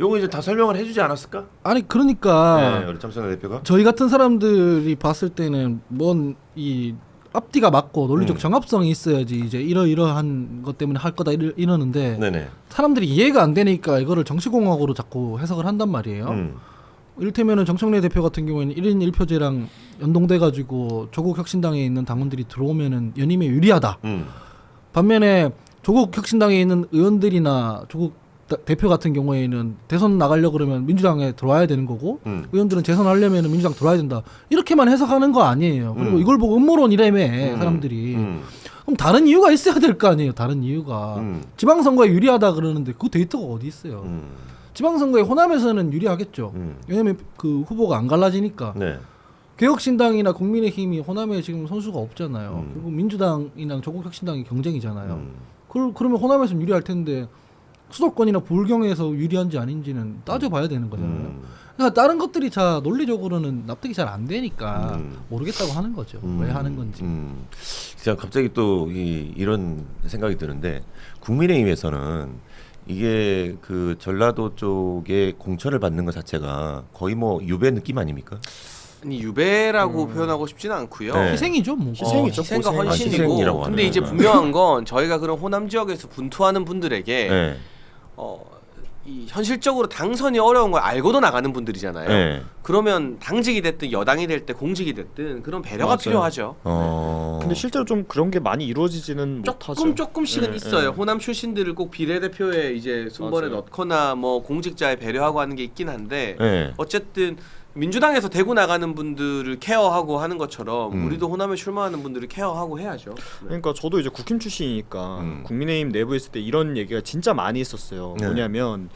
요거 이제 다 설명을 해주지 않았을까? 아니 그러니까 네, 우리 정청래 대표가. 저희 같은 사람들이 봤을 때는 뭔 이 앞뒤가 맞고 논리적 정합성이 있어야지 이제 이러한 것 때문에 할 거다 이러는데 네네. 사람들이 이해가 안 되니까 이거를 정치공학으로 자꾸 해석을 한단 말이에요. 이를테면은 정청래 대표 같은 경우에는 1인 1표제랑 연동돼 가지고 조국 혁신당에 있는 당원들이 들어오면은 연임에 유리하다. 반면에 조국 혁신당에 있는 의원들이나 조국 대표 같은 경우에는 대선 나가려고 그러면 민주당에 들어와야 되는 거고 의원들은 재선하려면 민주당 들어와야 된다. 이렇게만 해석하는 거 아니에요. 그리고 이걸 보고 음모론이라며 사람들이. 그럼 다른 이유가 있어야 될 거 아니에요. 다른 이유가. 지방선거에 유리하다 그러는데 그 데이터가 어디 있어요. 지방선거에 호남에서는 유리하겠죠. 왜냐면 그 후보가 안 갈라지니까. 네. 개혁신당이나 국민의힘이 호남에 지금 선수가 없잖아요. 그리고 민주당이랑 조국혁신당이 경쟁이잖아요. 그러면 호남에서는 유리할 텐데 수도권이나 불경에서 유리한지 아닌지는 따져봐야 되는 거잖아요. 그러니까 다른 것들이 자 논리적으로는 납득이 잘 안 되니까 모르겠다고 하는 거죠. 왜 하는 건지. 제가 갑자기 또 이런 생각이 드는데 국민의힘에서는 이게 그 전라도 쪽에 공천을 받는 것 자체가 거의 뭐 유배 느낌 아닙니까? 아니 유배라고 표현하고 싶지는 않고요. 네. 희생이죠, 뭐. 희생이죠. 희생과 고생. 헌신이고. 희생이라고 근데 하네. 이제 분명한 건 저희가 그런 호남 지역에서 분투하는 분들에게 네. 이 현실적으로 당선이 어려운 걸 알고도 나가는 분들이잖아요. 네. 그러면 당직이 됐든 여당이 됐든 공직이 됐든 그런 배려가 맞아요. 필요하죠. 근데 실제로 좀 그런 게 많이 이루어지지는 못하죠. 조금씩은 네, 있어요. 네. 호남 출신들을 꼭 비례대표에 이제 순번에 맞아요. 넣거나 뭐 공직자에 배려하고 하는 게 있긴 한데 네. 어쨌든 민주당에서 대구 나가는 분들을 케어하고 하는 것처럼 우리도 호남에 출마하는 분들을 케어하고 해야죠. 네. 그러니까 저도 이제 국힘 출신이니까 국민의힘 내부에 있을 때 이런 얘기가 진짜 많이 있었어요. 네. 뭐냐면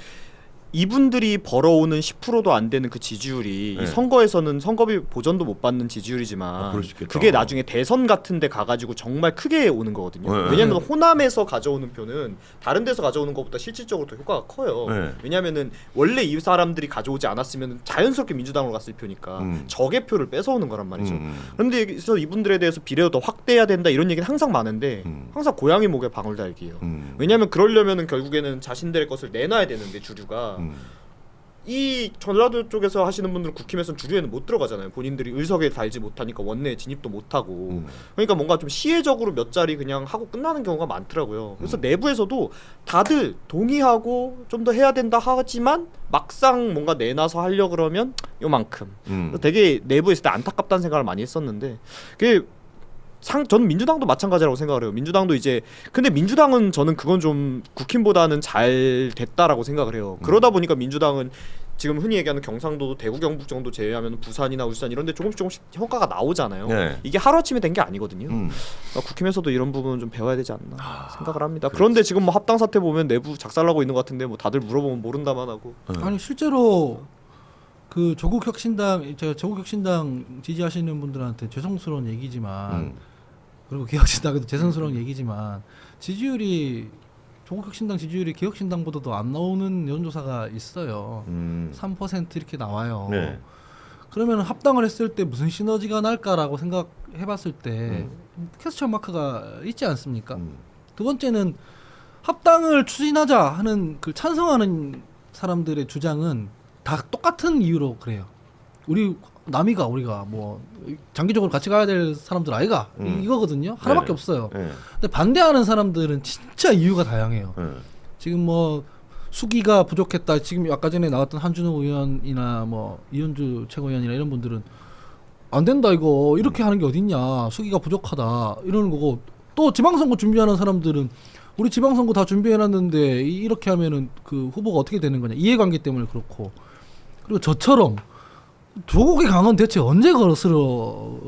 이분들이 벌어오는 10%도 안 되는 그 지지율이 네. 이 선거에서는 선거비 보전도 못 받는 지지율이지만 그럴 수 있겠다. 그게 나중에 대선 같은 데 가가지고 정말 크게 오는 거거든요. 네. 왜냐하면 호남에서 가져오는 표는 다른 데서 가져오는 것보다 실질적으로 더 효과가 커요. 네. 왜냐하면은 원래 이 사람들이 가져오지 않았으면 자연스럽게 민주당으로 갔을 표니까 적의 표를 뺏어오는 거란 말이죠. 그런데 여기서 이분들에 대해서 비례도 더 확대해야 된다 이런 얘기는 항상 많은데 항상 고양이 목에 방울 달기예요. 왜냐하면 그러려면은 결국에는 자신들의 것을 내놔야 되는데 주류가 이 전라도 쪽에서 하시는 분들은 국힘에서는 주류에는 못 들어가잖아요. 본인들이 의석에 달지 못하니까 원내에 진입도 못하고 그러니까 뭔가 좀 시혜적으로 몇 자리 그냥 하고 끝나는 경우가 많더라고요. 그래서 내부에서도 다들 동의하고 좀 더 해야 된다 하지만 막상 뭔가 내놔서 하려 그러면 요만큼 그래서 되게 내부에 있을 때 안타깝다는 생각을 많이 했었는데 그게 저는 민주당도 마찬가지라고 생각을 해요. 민주당도 이제 근데 민주당은 저는 그건 좀 국힘보다는 잘 됐다라고 생각을 해요. 그러다 보니까 민주당은 지금 흔히 얘기하는 경상도, 대구, 경북 정도 제외하면 부산이나 울산 이런 데 조금씩 효과가 나오잖아요. 네. 이게 하루아침에 된 게 아니거든요. 그러니까 국힘에서도 이런 부분은 좀 배워야 되지 않나 생각을 합니다. 그런데 지금 뭐 합당 사태 보면 내부 작살나고 있는 것 같은데 뭐 다들 물어보면 모른다만 하고 아니 실제로 그 조국 혁신당 지지하시는 분들한테 죄송스러운 얘기지만 그리고 개혁신당에도 죄송스러운 얘기지만 지지율이 조국 혁신당 지지율이 개혁신당보다도 안 나오는 여론조사가 있어요. 3% 이렇게 나와요. 네. 그러면 합당을 했을 때 무슨 시너지가 날까라고 생각해봤을 때 퀘스천 마크가 있지 않습니까? 두 번째는 합당을 추진하자 하는 그 찬성하는 사람들의 주장은 다 똑같은 이유로 그래요. 우리가 뭐 장기적으로 같이 가야 될 사람들 아이가 이거거든요. 하나밖에 네. 없어요. 네. 근데 반대하는 사람들은 진짜 이유가 다양해요. 지금 뭐 수기가 부족했다. 지금 아까 전에 나왔던 한준호 의원이나 뭐 이현주 최고위원이나 이런 분들은 안 된다 이거 이렇게 하는 게 어딨냐. 수기가 부족하다 이러는 거고 또 지방선거 준비하는 사람들은 우리 지방선거 다 준비해놨는데 이렇게 하면은 그 후보가 어떻게 되는 거냐. 이해관계 때문에 그렇고 그리고 저처럼 조국의 강은 대체 언제 거스러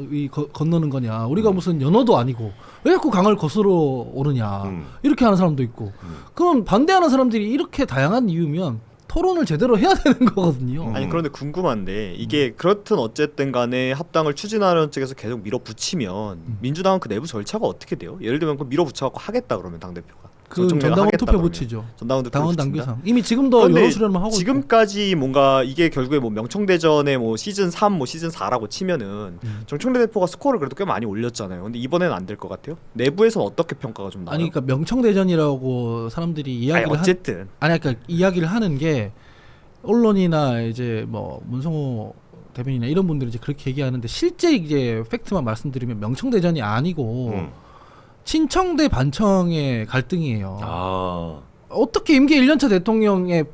건너는 거냐? 우리가 무슨 연어도 아니고 왜 자꾸 강을 거스러 오르냐? 이렇게 하는 사람도 있고. 그럼 반대하는 사람들이 이렇게 다양한 이유면 토론을 제대로 해야 되는 거거든요. 아니 그런데 궁금한데 이게 그렇든 어쨌든 간에 합당을 추진하려는 측에서 계속 밀어붙이면 민주당은 그 내부 절차가 어떻게 돼요? 예를 들면 그 밀어붙여갖고 하겠다 그러면 당대표가 그 전당원 투표 붙이죠. 당원 당규상 이미 지금도 여론 수렴을 하고 지금까지 있고. 뭔가 이게 결국에 뭐 명청대전에 뭐 시즌 3, 뭐 시즌 4라고 치면은 정청래 대표가 스코어를 그래도 꽤 많이 올렸잖아요. 근데 이번에는 안 될 것 같아요. 내부에서는 어떻게 평가가 좀 나요? 아니 그러니까 명청대전이라고 사람들이 이야기를 어쨌든 그러니까 이야기를 하는 게 언론이나 이제 뭐 문성호 대변인이나 이런 분들이 이제 그렇게 얘기하는데 실제 이제 팩트만 말씀드리면 명청대전이 아니고. 친청 대 반청의 갈등이에요. 어떻게 임기 1년차 대통령의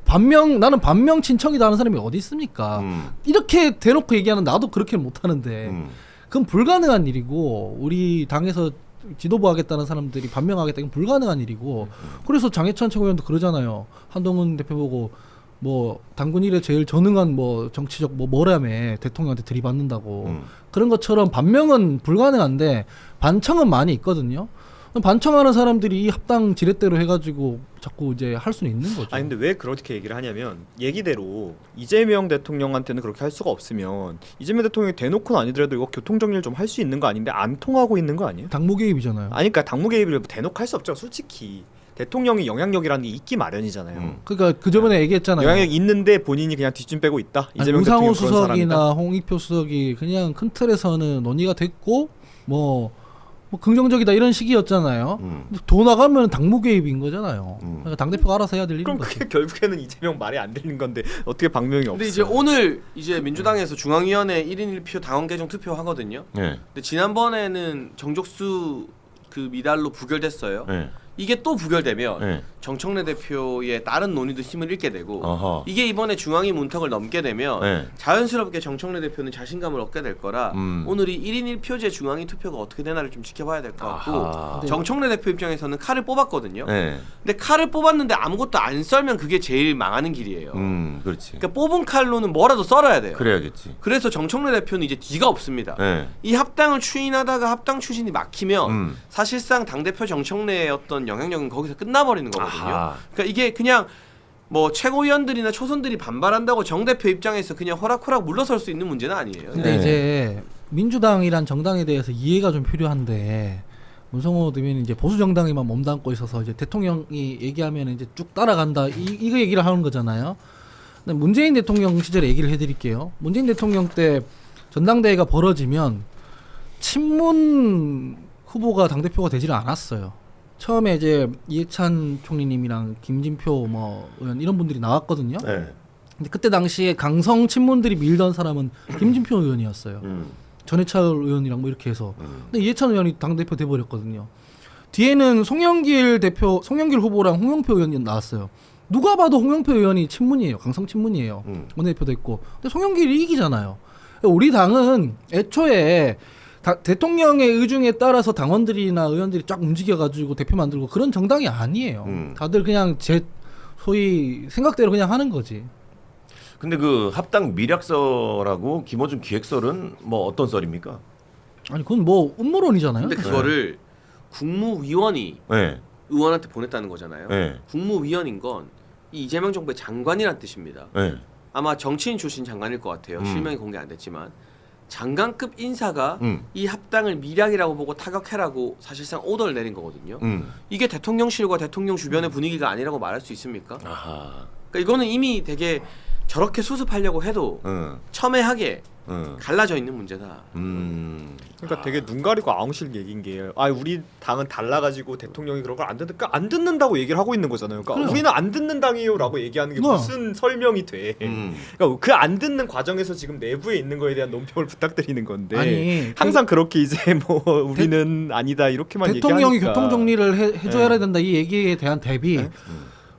나는 반명 친청이다 하는 사람이 어디 있습니까? 이렇게 대놓고 얘기하는 나도 그렇게는 못하는데 그건 불가능한 일이고 우리 당에서 지도부 하겠다는 사람들이 반명하겠다 이건 불가능한 일이고 그래서 장해찬 최고위원도 그러잖아요. 한동훈 대표 보고 뭐 당군 일에 제일 전능한 뭐 정치적 뭐라며 대통령한테 들이받는다고 그런 것처럼 반명은 불가능한데 반청은 많이 있거든요. 반청하는 사람들이 이 합당 지렛대로 해가지고 자꾸 이제 할 수는 있는 거죠. 아니 근데 왜 그렇게 얘기를 하냐면 얘기대로 이재명 대통령한테는 그렇게 할 수가 없으면 이재명 대통령이 대놓고는 아니더라도 이거 교통 정리를 좀 할 수 있는 거 아닌데 안 통하고 있는 거 아니에요? 당무 개입이잖아요. 아니 그러니까 당무 개입을 대놓고 할 수 없죠. 솔직히 대통령이 영향력이라는 게 있기 마련이잖아요. 그러니까 그 저번에 얘기했잖아요. 영향력 있는데 본인이 그냥 뒷짐 빼고 있다. 이재명 우상호 수석이나 홍익표 수석이 그냥 큰 틀에서는 논의가 됐고 뭐 긍정적이다 이런 식이었잖아요. 돈 나가면 당무 개입인 거잖아요. 그러니까 당 대표가 알아서 해야 될 일인 그럼 거죠. 그게 결국에는 이재명 말이 안 들리는 건데 어떻게 방명이 없어요? 근데 이제 오늘 이제 민주당에서 중앙위원회 1인 1표 당원 개정 투표 하거든요. 네. 근데 지난번에는 정족수 그 미달로 부결됐어요. 네. 이게 또 부결되면 네. 정청래 대표의 다른 논의도 힘을 잃게 되고 어허. 이게 이번에 중앙위 문턱을 넘게 되면 네. 자연스럽게 정청래 대표는 자신감을 얻게 될 거라 오늘이 1인 1표제 중앙위 투표가 어떻게 되나를 좀 지켜봐야 될 것 같고 정청래 대표 입장에서는 칼을 뽑았거든요. 네. 근데 칼을 뽑았는데 아무것도 안 썰면 그게 제일 망하는 길이에요. 그렇지. 그러니까 뽑은 칼로는 뭐라도 썰어야 돼요. 그래야겠지. 그래서 정청래 대표는 이제 뒤가 없습니다. 네. 이 합당을 추진하다가 합당 추진이 막히면 사실상 당대표 정청래의 어떤 영향력은 거기서 끝나버리는 거거든요. 그러니까 이게 그냥 뭐 최고위원들이나 초선들이 반발한다고 정 대표 입장에서 그냥 호락호락 물러설 수 있는 문제는 아니에요. 근데 네. 이제 민주당이란 정당에 대해서 이해가 좀 필요한데 문성호 대변인 이제 보수 정당에만 몸담고 있어서 이제 대통령이 얘기하면 이제 쭉 따라간다 이거 얘기를 하는 거잖아요. 근데 문재인 대통령 시절에 얘기를 해드릴게요. 문재인 대통령 때 전당대회가 벌어지면 친문 후보가 당 대표가 되지를 않았어요. 처음에 이제 이해찬 총리님이랑 김진표 뭐 의원 이런 분들이 나왔거든요. 네. 근데 그때 당시에 강성 친문들이 밀던 사람은 김진표 의원이었어요. 전해철 의원이랑 뭐 이렇게 해서. 근데 이해찬 의원이 당 대표 돼 버렸거든요. 뒤에는 송영길 후보랑 홍영표 의원이 나왔어요. 누가 봐도 홍영표 의원이 친문이에요. 강성 친문이에요. 원내대표도 있고. 근데 송영길이 이기잖아요. 우리 당은 애초에 대통령의 의중에 따라서 당원들이나 의원들이 쫙 움직여가지고 대표 만들고 그런 정당이 아니에요. 다들 그냥 소위 생각대로 그냥 하는 거지. 근데 그 합당 미략설하고 김어준 기획설은 뭐 어떤 썰입니까? 아니 그건 뭐 음모론이잖아요. 근데 그거를 국무위원이 네. 의원한테 보냈다는 거잖아요. 네. 국무위원인 건 이 이재명 정부의 장관이란 뜻입니다. 네. 아마 정치인 출신 장관일 것 같아요. 실명이 공개 안 됐지만 장관급 인사가 이 합당을 미략이라고 보고 타격해라고 사실상 오더를 내린 거거든요. 이게 대통령실과 대통령 주변의 분위기가 아니라고 말할 수 있습니까? 아하. 그러니까 이거는 이미 되게 저렇게 수습하려고 해도 첨예하게 갈라져 있는 문제다. 그러니까 되게 눈 가리고 아웅실 얘기인 게 우리 당은 달라가지고 대통령이 그런 걸 안 듣는다고 얘기를 하고 있는 거잖아요. 그러니까 우리는 안 듣는 당이에요라고 얘기하는 게 무슨 설명이 돼? 그러니까 그 안 듣는 과정에서 지금 내부에 있는 거에 대한 논평을 부탁드리는 건데 아니, 항상 그렇게 이제 뭐 우리는 아니다 이렇게만 대통령이 얘기하니까. 교통 정리를 해줘야 된다 이 얘기에 대한 대비.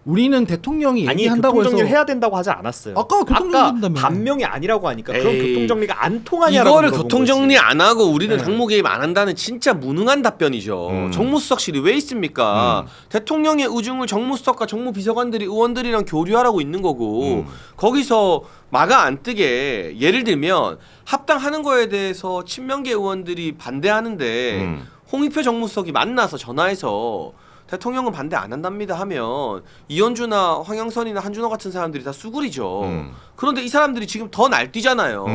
우리는 대통령이 아니 얘기한다고 교통정리를 해서 해야 된다고 하지 않았어요. 아까 교통정리 된다며. 반명이 아니라고 하니까 그럼 에이. 교통정리가 안 통하냐라고 이거를 물어본 교통정리 거지. 안 하고 우리는 네. 당무 개입 안 한다는 진짜 무능한 답변이죠. 정무수석실이 왜 있습니까? 대통령의 의중을 정무수석과 정무비서관들이 의원들이랑 교류하라고 있는 거고 거기서 마가 안 뜨게 예를 들면 합당하는 거에 대해서 친명계 의원들이 반대하는데 홍익표 정무수석이 만나서 전화해서 대통령은 반대 안 한답니다 하면 이현주나 황영선이나 한준호 같은 사람들이 다 수구리죠. 그런데 이 사람들이 지금 더 날뛰잖아요.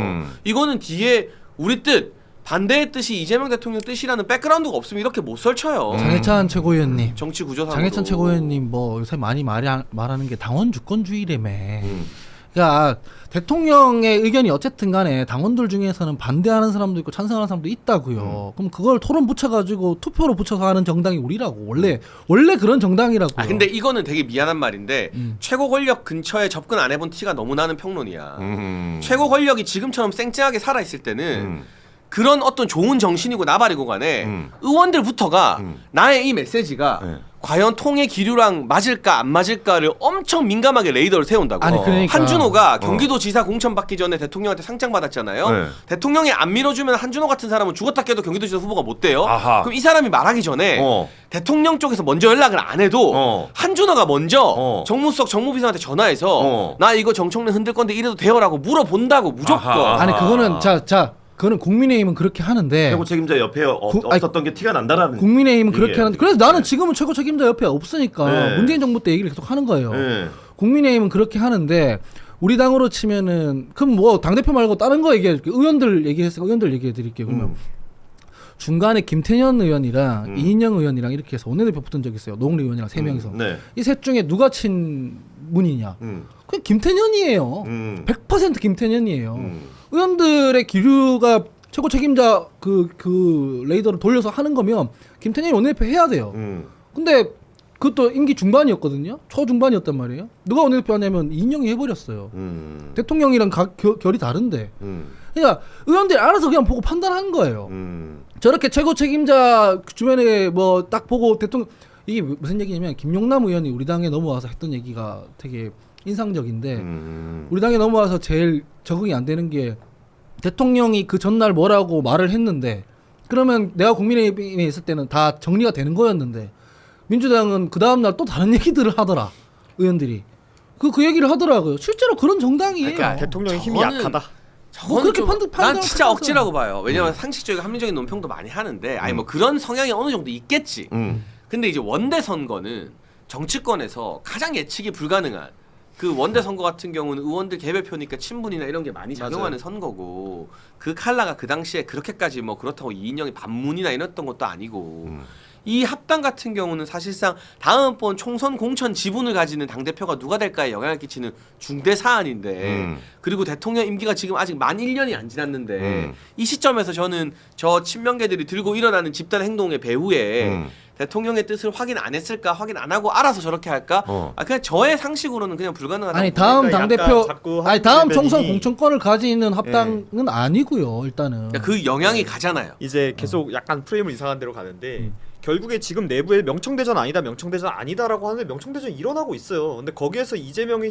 이거는 뒤에 우리 뜻 반대의 뜻이 이재명 대통령 뜻이라는 백그라운드가 없으면 이렇게 못 설쳐요. 장해찬 최고위원님. 정치 구조상으로. 장해찬 최고위원님 뭐 요새 많이 말하는 게 당원 주권주의라며. 그러니까 대통령의 의견이 어쨌든 간에 당원들 중에서는 반대하는 사람도 있고 찬성하는 사람도 있다고요. 그럼 그걸 토론 붙여가지고 투표로 붙여서 하는 정당이 우리라고. 원래 그런 정당이라고요. 아 근데 이거는 되게 미안한 말인데 최고 권력 근처에 접근 안 해본 티가 너무 나는 평론이야. 최고 권력이 지금처럼 쌩쌩하게 살아 있을 때는 그런 어떤 좋은 정신이고 나발이고 간에 의원들부터가 나의 이 메시지가 과연 통의 기류랑 맞을까 안 맞을까를 엄청 민감하게 레이더를 세운다고. 아니, 그러니까. 한준호가 경기도지사 공천 받기 전에 대통령한테 상장 받았잖아요. 네. 대통령이 안 밀어주면 한준호 같은 사람은 죽었다 깨도 경기도지사 후보가 못 돼요. 아하. 그럼 이 사람이 말하기 전에 대통령 쪽에서 먼저 연락을 안 해도 한준호가 먼저 정무수석 정무비서한테 전화해서 나 이거 정청래 흔들 건데 이래도 돼요라고 물어본다고 무조건. 아하. 아니 그거는 자 그거는 국민의힘은 그렇게 하는데 최고 책임자 옆에 없었던 게 티가 난다라는. 국민의힘은 그렇게 얘기예요. 하는데 그래서 나는 지금은 최고 책임자 옆에 없으니까 네. 문재인 정부 때 얘기를 계속 하는 거예요. 네. 국민의힘은 그렇게 하는데 우리 당으로 치면은 그럼 뭐 당대표 말고 다른 거 얘기해 줄게요. 의원들 얘기했으니까 의원들 얘기해 드릴게요. 그러면 중간에 김태년 의원이랑 이인영 의원이랑 이렇게 해서 원내대표 붙은 적이 있어요. 노웅래 의원이랑 3명이서. 네. 이 셋 중에 누가 친문이냐? 그냥 김태년이에요. 100% 김태년이에요. 의원들의 기류가 최고 책임자 그 레이더를 돌려서 하는 거면 김태년이 원내대표 해야 돼요. 근데 그것도 임기 중반이었거든요. 초중반이었단 말이에요. 누가 원내대표 하냐면 이인영이 해버렸어요. 대통령이랑 결이 다른데. 그러니까 의원들이 알아서 그냥 보고 판단한 거예요. 저렇게 최고 책임자 주변에 뭐 딱 보고 대통령 이게 무슨 얘기냐면 김용남 의원이 우리 당에 넘어와서 했던 얘기가 되게 인상적인데 우리 당에 넘어와서 제일 적응이 안 되는 게 대통령이 그 전날 뭐라고 말을 했는데 그러면 내가 국민의힘에 있을 때는 다 정리가 되는 거였는데 민주당은 그 다음날 또 다른 얘기들을 하더라. 의원들이 그 얘기를 하더라고요. 실제로 그런 정당이에요. 그러니까 대통령의 힘이 저거는- 약하다. 뭐 그렇게 난 진짜 억지라고 봐요. 왜냐면 상식적이고 합리적인 논평도 많이 하는데 아니 뭐 그런 성향이 어느 정도 있겠지. 근데 이제 원대 선거는 정치권에서 가장 예측이 불가능한 그 원대 선거 같은 경우는 의원들 개별표니까 친분이나 이런 게 많이 작용하는 선거고 그 칼라가 그 당시에 그렇게까지 뭐 그렇다고 이인영이 반문이나 이랬던 것도 아니고 이 합당 같은 경우는 사실상 다음번 총선 공천 지분을 가지는 당대표가 누가 될까에 영향을 끼치는 중대 사안인데 그리고 대통령 임기가 지금 아직 만 1년이 안 지났는데 이 시점에서 저는 저 친명계들이 들고 일어나는 집단 행동의 배후에 대통령의 뜻을 확인 안 했을까 확인 안 하고 알아서 저렇게 할까? 아 그냥 저의 상식으로는 그냥 불가능하다. 아니 다음 그러니까 당대표 자꾸 아니 다음 대변인이- 총선 공천권을 가지는 합당은 아니고요. 일단은 그러니까 그 영향이 가잖아요. 이제 계속 약간 프레임을 이상한 데로 가는데 결국에 지금 내부에 명청대전 아니다 명청대전 아니다라고 하는데 명청대전 일어나고 있어요. 근데 거기에서 이재명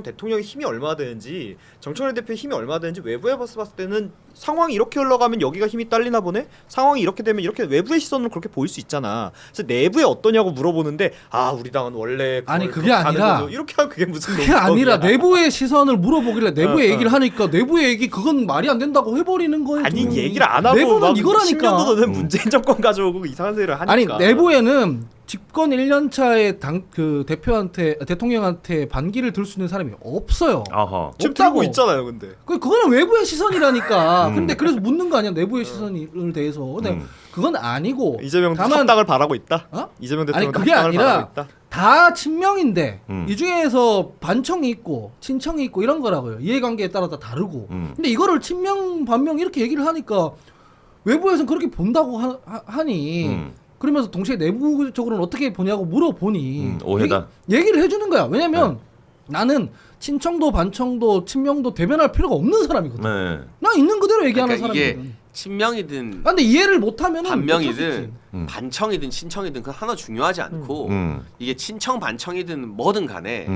대통령의 힘이 얼마나 되는지 정청래 대표의 힘이 얼마나 되는지 외부에 봤을 때는 상황이 이렇게 흘러가면 여기가 힘이 딸리나 보네. 상황이 이렇게 되면 이렇게 외부의 시선으로 그렇게 보일 수 있잖아. 그래서 내부에 어떠냐고 물어보는데 아 우리 당은 원래 아니 그게 아니라 거죠. 이렇게 하면 그게 무슨 그게 아니라 논평이야. 내부의 시선을 물어보길래 내부의 얘기를 하니까 내부의 얘기 그건 말이 안 된다고 해버리는 거예요. 아니 지금. 얘기를 안 하고 내부는 막 이거라니까. 10년도 는 문재인 정권 가져오고 이상한 소리를 하니까. 아니 내부에는 집권 1년 차에 그 대통령한테 반기를 들 수 있는 사람이 없어요. 아하. 지금 없다고. 들고 있잖아요, 근데. 그거는 외부의 시선이라니까. 근데 그래서 묻는 거 아니야 내부의 시선을 대해서. 근데 그건 아니고. 이재명 다만 합당을 바라고 있다. 어? 이재명 아니 대통령 그게 합당을 바라고 아니라 있다. 다 친명인데 이 중에서 반청이 있고 친청이 있고 이런 거라고요. 이해관계에 따라 다 다르고. 근데 이거를 친명 반명 이렇게 얘기를 하니까 외부에서는 그렇게 본다고 하니 그러면서 동시에 내부적으로는 어떻게 보냐고 물어보니 오해다. 얘기를 해주는 거야. 왜냐면 나는 친청도 반청도 친명도 대변할 필요가 없는 사람이거든. 네. 나 있는 그대로 얘기하는 그러니까 사람이거든. 이게 친명이든 근데 이해를 못하면은 반명이든 음. 반청이든 친청이든 그 하나 중요하지 않고 이게 친청 반청이든 뭐든 간에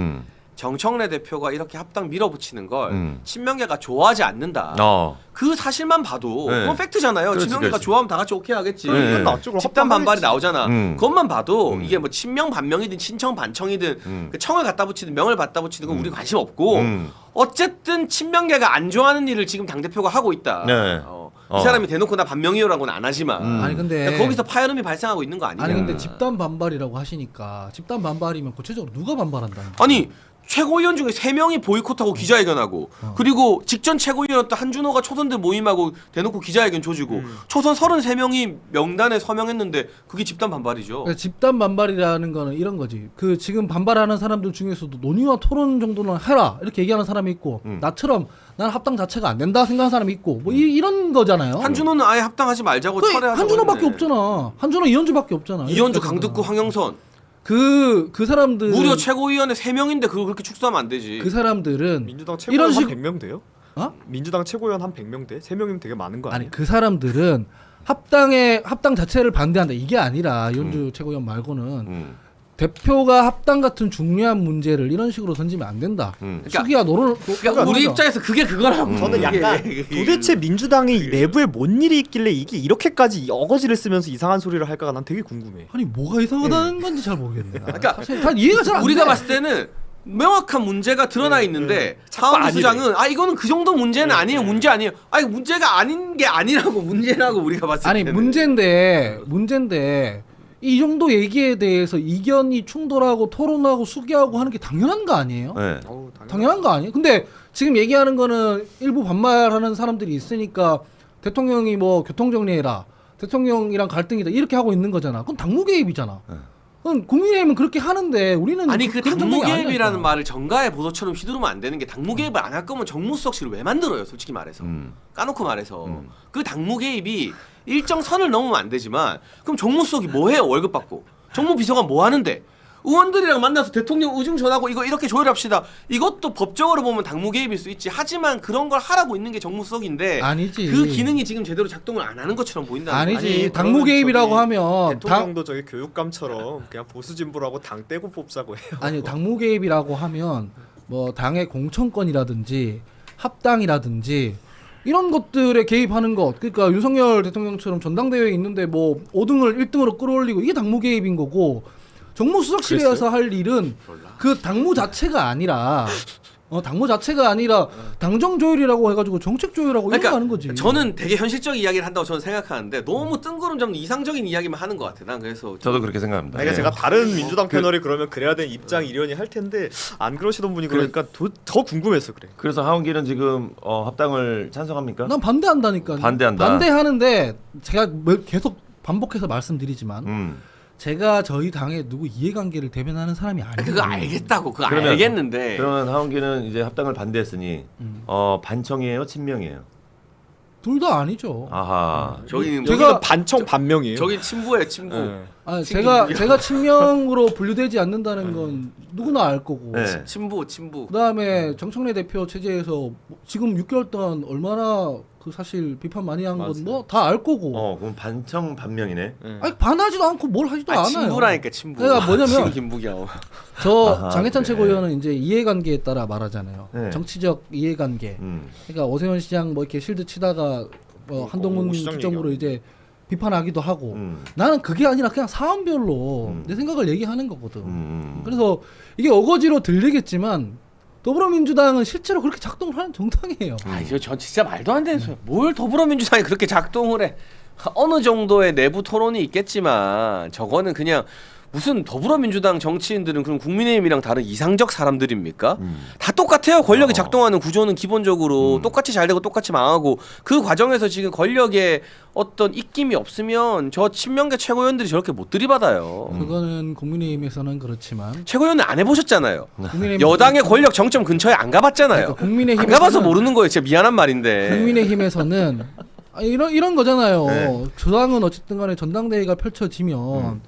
정청래 대표가 이렇게 합당 밀어붙이는 걸 친명계가 좋아하지 않는다. 그 사실만 봐도 네. 그건 팩트잖아요. 그렇지, 친명계가 그렇지. 좋아하면 다 같이 오케이 하겠지. 네. 낫죠. 집단 반발이 나오잖아. 그것만 봐도 음. 이게 뭐 친명 반명이든 친청 반청이든 그 청을 갖다 붙이든 명을 갖다 붙이든 건 우리 관심 없고 어쨌든 친명계가 안 좋아하는 일을 지금 당 대표가 하고 있다. 네. 이 사람이 대놓고 나 반명이요라고는 안 하지만 아니 근데 그러니까 거기서 파열음이 발생하고 있는 거 아니냐. 아니 근데 집단 반발이라고 하시니까 집단 반발이면 구체적으로 누가 반발한다는 거야? 아니 최고위원 중에 3명이 보이콧하고 기자회견하고 그리고 직전 최고위원이었던 한준호가 초선들 모임하고 대놓고 기자회견 조지고 초선 33명이 명단에 서명했는데 그게 집단 반발이죠. 그러니까 집단 반발이라는 거는 이런 거지. 그 지금 반발하는 사람들 중에서도 논의와 토론 정도는 해라 이렇게 얘기하는 사람이 있고 나처럼 난 합당 자체가 안 된다 생각하는 사람이 있고 뭐 이런 거잖아요. 한준호는 아예 합당하지 말자고 그 철회하자고 한준호밖에 했네. 없잖아. 한준호 이현주밖에 없잖아. 이현주, 이렇게 강득구, 황영선 그 사람들 무려 최고위원회 3명인데 그걸 그렇게 축소하면 안 되지. 그 사람들은 민주당 이런 최고위원 식- 한 100명 돼요? 어? 민주당 최고위원 한 100명 돼? 3명이면 되게 많은 거 아니야? 아니 그 사람들은 합당 자체를 반대한다 이게 아니라 이현주 최고위원 말고는 대표가 합당 같은 중요한 문제를 이런 식으로 던지면 안 된다. 수기야 너를 그러니까 우리 입장에서 그게 그거라고. 저는 약간 도대체 민주당이 내부에 뭔 일이 있길래 이게 이렇게까지 어거지를 쓰면서 이상한 소리를 할까가 난 되게 궁금해. 아니 뭐가 이상하다는 건지 잘 모르겠네. 나. 그러니까 사실 다 이해가 잘 안 돼. 우리가 봤을 때는 명확한 문제가 드러나 있는데 차은우 수장은 이거는 그 정도 문제는 아니에요. 문제 아니에요. 아니 문제가 아닌 게 아니라고 문제라고 우리가 봤을 아니 때는. 문제인데 이 정도 얘기에 대해서 이견이 충돌하고 토론하고 수기하고 하는 게 당연한 거 아니에요? 네. 당연한 거 아니에요? 근데 지금 얘기하는 거는 일부 반발하는 사람들이 있으니까 대통령이 뭐 교통정리해라, 대통령이랑 갈등이다 이렇게 하고 있는 거잖아. 그건 당무 개입이잖아. 그건 국민의힘은 그렇게 하는데 우리는 아니 그 그런 당무 정당이 개입이라는 아니라니까. 말을 정가의 보도처럼 휘두르면 안 되는 게 당무 개입을 안 할 거면 정무수석실을 왜 만들어요? 솔직히 말해서 까놓고 말해서 그 당무 개입이 일정 선을 넘으면 안 되지만 그럼 정무수석이 뭐 해요? 월급 받고 정무비서관 뭐 하는데 의원들이랑 만나서 대통령 의중 전하고 이거 이렇게 조율합시다. 이것도 법적으로 보면 당무 개입일 수 있지. 하지만 그런 걸 하라고 있는 게 정무수석인데 아니지. 그 기능이 지금 제대로 작동을 안 하는 것처럼 보인다는 거야. 아니지. 아니, 당무 개입이라고 하면 대통령도 저기 교육감처럼 그냥 보수 진보라고 당 떼고 뽑자고 해요. 아니 당무 개입이라고 하면 뭐 당의 공천권이라든지 합당이라든지 이런 것들에 개입하는 것. 그러니까 윤석열 대통령처럼 전당대회에 있는데 뭐 5등을 1등으로 끌어올리고 이게 당무 개입인 거고 정무수석실에서 할 일은 그 당무 자체가 아니라 당무 자체가 아니라 당정 조율이라고 해가지고 정책 조율하고 이런 거 하는 거지. 저는 되게 현실적 이야기를 한다고 저는 생각하는데 너무 뜬구름 잡는 이상적인 이야기만 하는 것 같아. 난 그래서 저도 그렇게 생각합니다. 그러니까 제가 다른 민주당 패널이 그러면 그래야 되는 입장 이련이 할 텐데 안 그러시던 분이 그러니까 더 궁금해서 그래. 그래서 하원기는 지금 합당을 찬성합니까? 난 반대한다니까. 반대한다. 반대하는데 제가 계속 반복해서 말씀드리지만 제가 저희 당의 누구 이해관계를 대변하는 사람이 아니에요. 그거 알겠다고. 그거 그러면- 알겠는데. 그러면 하원기는 이제 합당을 반대했으니 반청이에요, 친명이에요? 둘 다 아니죠. 아하. 저기는 제가 반청 반명이에요. 저기 친부예요, 친부. 네. 아니, 친구야. 제가 친명으로 분류되지 않는다는 건 누구나 알 거고. 네. 친부. 그다음에 정청래 대표 체제에서 지금 6개월 동안 얼마나 그 사실 비판 많이 한 건 뭐 다 알 거고. 그럼 반청 반명이네. 아니 반하지도 않고 뭘 하지도 않아요. 친부라니까 친부. 그러니까 뭐냐면 지금 김부겸. 저 아하, 장해찬 그래. 최고위원은 이제 이해관계에 따라 말하잖아요. 네. 정치적 이해관계. 그러니까 오세훈 시장 뭐 이렇게 실드 치다가 뭐 한동훈 오 시장 기점으로 얘기하고. 이제 비판하기도 하고. 나는 그게 아니라 그냥 사안별로 내 생각을 얘기하는 거거든. 그래서 이게 어거지로 들리겠지만 더불어민주당은 실제로 그렇게 작동을 하는 정당이에요. 이거 전 진짜 말도 안 되는 소리야. 뭘 더불어민주당이 그렇게 작동을 해? 어느 정도의 내부 토론이 있겠지만 저거는 그냥 무슨 더불어민주당 정치인들은 그럼 국민의힘이랑 다른 이상적 사람들입니까? 다 똑같아요. 권력이 작동하는 구조는 기본적으로 똑같이 잘 되고 똑같이 망하고 그 과정에서 지금 권력에 어떤 입김이 없으면 저 친명계 최고위원들이 저렇게 못 들이받아요. 그거는 국민의힘에서는 그렇지만 최고위원은 안 해보셨잖아요. 국민의힘 여당의 권력 정점 근처에 안 가봤잖아요. 그러니까 국민의힘에서는- 안 가봐서 모르는 거예요. 진짜 미안한 말인데. 국민의힘에서는 이런 거잖아요. 네. 저당은 어쨌든 간에 전당대회가 펼쳐지면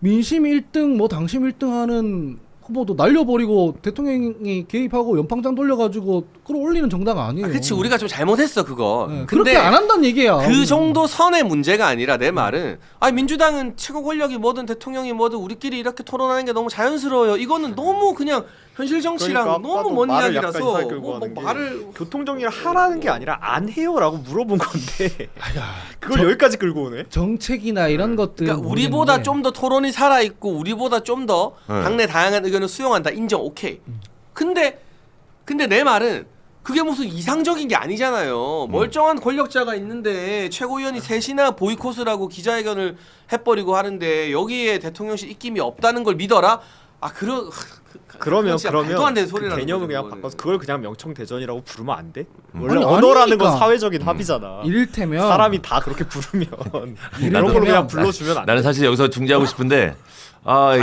민심 1등 뭐 당심 1등 하는 후보도 날려버리고 대통령이 개입하고 연방장 돌려가지고 끌어올리는 정당 아니에요. 그렇지 우리가 좀 잘못했어 그거. 네, 근데 그렇게 안 한다는 얘기야. 그 정도 선의 문제가 아니라 내 말은 민주당은 최고 권력이 뭐든 대통령이 뭐든 우리끼리 이렇게 토론하는 게 너무 자연스러워요. 이거는 너무 그냥 현실 정치랑 그러니까 너무 먼 말을 이야기라서 약간 이상하게 끌고 가는 게 말을 교통 정리를 하라는 게 아니라 안 해요라고 물어본 건데 그걸 여기까지 끌고 오네. 정책이나 이런 것들 그러니까 우리보다 좀 더 토론이 살아 있고 우리보다 좀 더 당내 다양한 의견을 수용한다 인정 오케이. 근데 내 말은 그게 무슨 이상적인 게 아니잖아요. 멀쩡한 권력자가 있는데 최고위원이 셋이나 보이콧을 하고 기자회견을 해버리고 하는데 여기에 대통령실 입김이 없다는 걸 믿어라? 그러면 말도 안 되는 소리라는 개념을 거죠, 그냥 그거는. 바꿔서 그걸 그냥 명청대전이라고 부르면 안 돼? 원래 아니, 언어라는 아니니까. 건 사회적인 합의잖아. 이를테면 사람이 다 그렇게 부르면 이런 걸로 이를테면 그냥 불러주면 안 돼. 나는 사실 여기서 중재하고 싶은데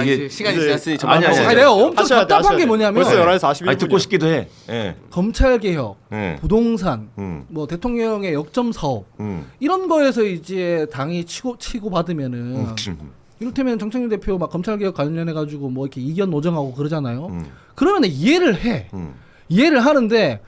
이게 시간이 이제- 지났으니 아니, 아니, 아니, 내가 엄청 하셔야 돼, 답답한 하셔야 게 돼. 뭐냐면 벌써 11시 41분. 듣고 싶기도 해. 예. 검찰 개혁, 예. 부동산, 음. 뭐 대통령의 역점 사업 음. 이런 거에서 이제 당이 치고 받으면은 이를테면 정청래 대표 막 검찰 개혁 관련해 가지고 뭐 이렇게 이견 노정하고 그러잖아요. 그러면 이해를 해. 이해를 하는데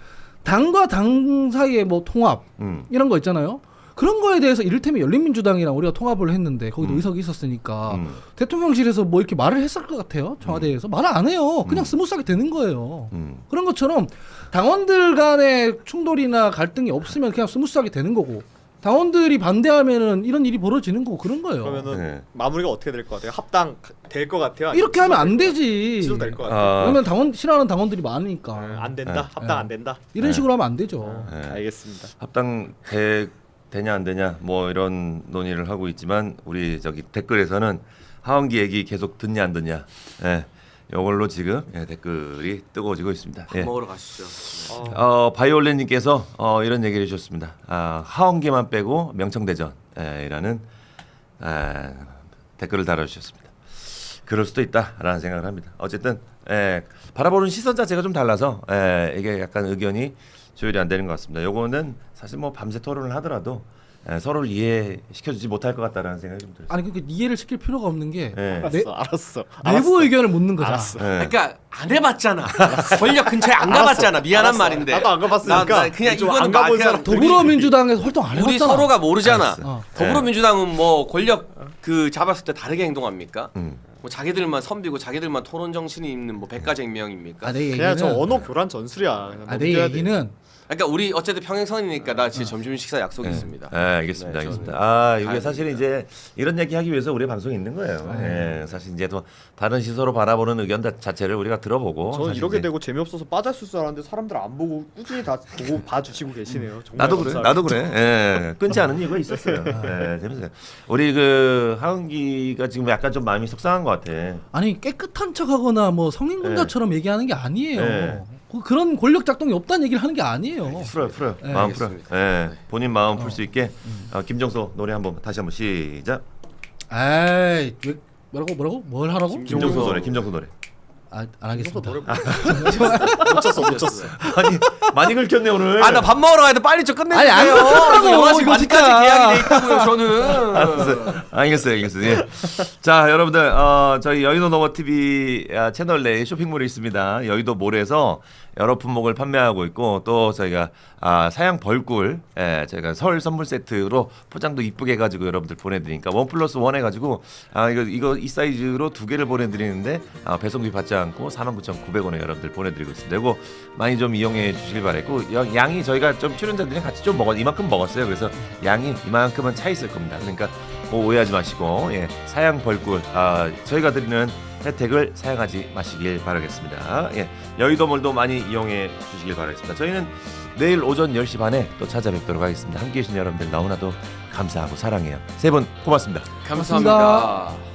당과 당 사이의 뭐 통합 이런 거 있잖아요. 그런 거에 대해서 이를테면 열린민주당이랑 우리가 통합을 했는데 거기도 의석이 있었으니까 대통령실에서 뭐 이렇게 말을 했을 것 같아요. 청와대에서 말을 안 해요. 그냥 스무스하게 되는 거예요. 그런 것처럼 당원들 간의 충돌이나 갈등이 없으면 그냥 스무스하게 되는 거고 당원들이 반대하면은 이런 일이 벌어지는 거고 그런 거예요. 그러면은 네. 마무리가 어떻게 될 것 같아요? 합당 될 것 같아요? 이렇게 하면 안 되지. 취소될 것 같아요? 그러면 당원 싫어하는 당원들이 많으니까 안 된다. 합당 안 된다. 이런 식으로 하면 안 되죠. 네. 알겠습니다. 합당 되냐 안 되냐 뭐 이런 논의를 하고 있지만 우리 저기 댓글에서는 하원기 얘기 계속 듣냐 안 듣냐. 예. 이걸로 지금 댓글이 뜨거워지고 있습니다. 밥 예. 먹으러 가시죠. 바이올렛님께서 이런 얘기를 해주셨습니다. 하원기만 빼고 명청대전이라는 댓글을 달아주셨습니다. 그럴 수도 있다라는 생각을 합니다. 어쨌든 바라보는 시선 자체가 좀 달라서 이게 약간 의견이 조율이 안 되는 것 같습니다. 요거는 사실 뭐 밤새 토론을 하더라도 서로를 이해시켜주지 못할 것 같다라는 생각이 좀 들어요. 아니 그러니까 이해를 시킬 필요가 없는 게 알았어. 내부 의견을 묻는 거잖아. 그러니까 안 해봤잖아. 권력 근처에 안 가봤잖아. 미안한 말인데. 나도 안 가봤으니까. 나 그냥 좀 이거는 안 가본 그냥 사람 더불어민주당에서 활동 안 해봤잖아. 우리 서로가 모르잖아. 알았어. 더불어민주당은 뭐 권력 잡았을 때 다르게 행동합니까? 뭐 자기들만 선비고 자기들만 토론 정신이 있는 뭐 백가쟁명입니까? 내 그냥 저 얘기는 언어 교란 전술이야. 그냥 내 넘겨야 돼. 얘기는 그러니까 우리 어쨌든 평행선이니까 나 지금 점심 식사 약속이 있습니다. 알겠습니다. 네, 알겠습니다. 이게 가야 사실은 이제 이런 얘기 하기 위해서 우리 방송이 있는 거예요. 사실 이제 또 다른 시선으로 바라보는 의견 자체를 우리가 들어보고. 저는 사실 이렇게 이제 되고 재미없어서 빠졌을 줄 알았는데 사람들 안 보고 꾸준히 다 보고 봐주시고 계시네요. 정말 나도 그래. 감사합니다. 나도 그래. 끊지 않은 이유가 있었어요. 재밌어요. 우리 그 하은기가 지금 약간 좀 마음이 속상한 것 같아. 아니 깨끗한 척하거나 뭐 성인군자처럼 얘기하는 게 아니에요. 네. 그런 권력 작동이 없다는 얘기를 하는 게 아니에요. 풀어요. 네, 마음 풀어. 알겠습니다. 본인 마음 풀 수 있게 김정수 노래 한번 다시 한번 시작. 에이 왜 뭐라고 뭘 하라고? 김정수 노래. 김정수 노래. 안 하겠습니다. 놓쳤어. 많이 긁혔네 오늘. 나 밥 먹으러 가야 돼. 빨리 좀 끝내주세요. 아니, 안 끝나고, 영화 지금 이거 어디까지 진짜. 계약이 돼 있다고요 저는. 알겠어요. 예. 자, 여러분들 저희 여의도 넘어 TV 채널 내에 쇼핑몰이 있습니다. 여의도 몰에서 여러 품목을 판매하고 있고 또 저희가 사양 벌꿀 저희가 설 선물 세트로 포장도 이쁘게 해가지고 여러분들 보내드리니까 1+1 해가지고 이거 이 사이즈로 2개를 보내드리는데 배송비 받지 않고 49,900원에 여러분들 보내드리고 있습니다. 이거 많이 좀 이용해 주시길 바랬고 양이 저희가 좀 출연자들이랑 같이 좀 이만큼 먹었어요. 그래서 양이 이만큼은 차 있을 겁니다. 그러니까 뭐 오해하지 마시고 사양 벌꿀 저희가 드리는 혜택을 사용하지 마시길 바라겠습니다. 여의도몰도 많이 이용해 주시길 바라겠습니다. 저희는 내일 오전 10시 반에 또 찾아뵙도록 하겠습니다. 함께해 주신 여러분들 너무나도 감사하고 사랑해요. 세 분 고맙습니다. 감사합니다.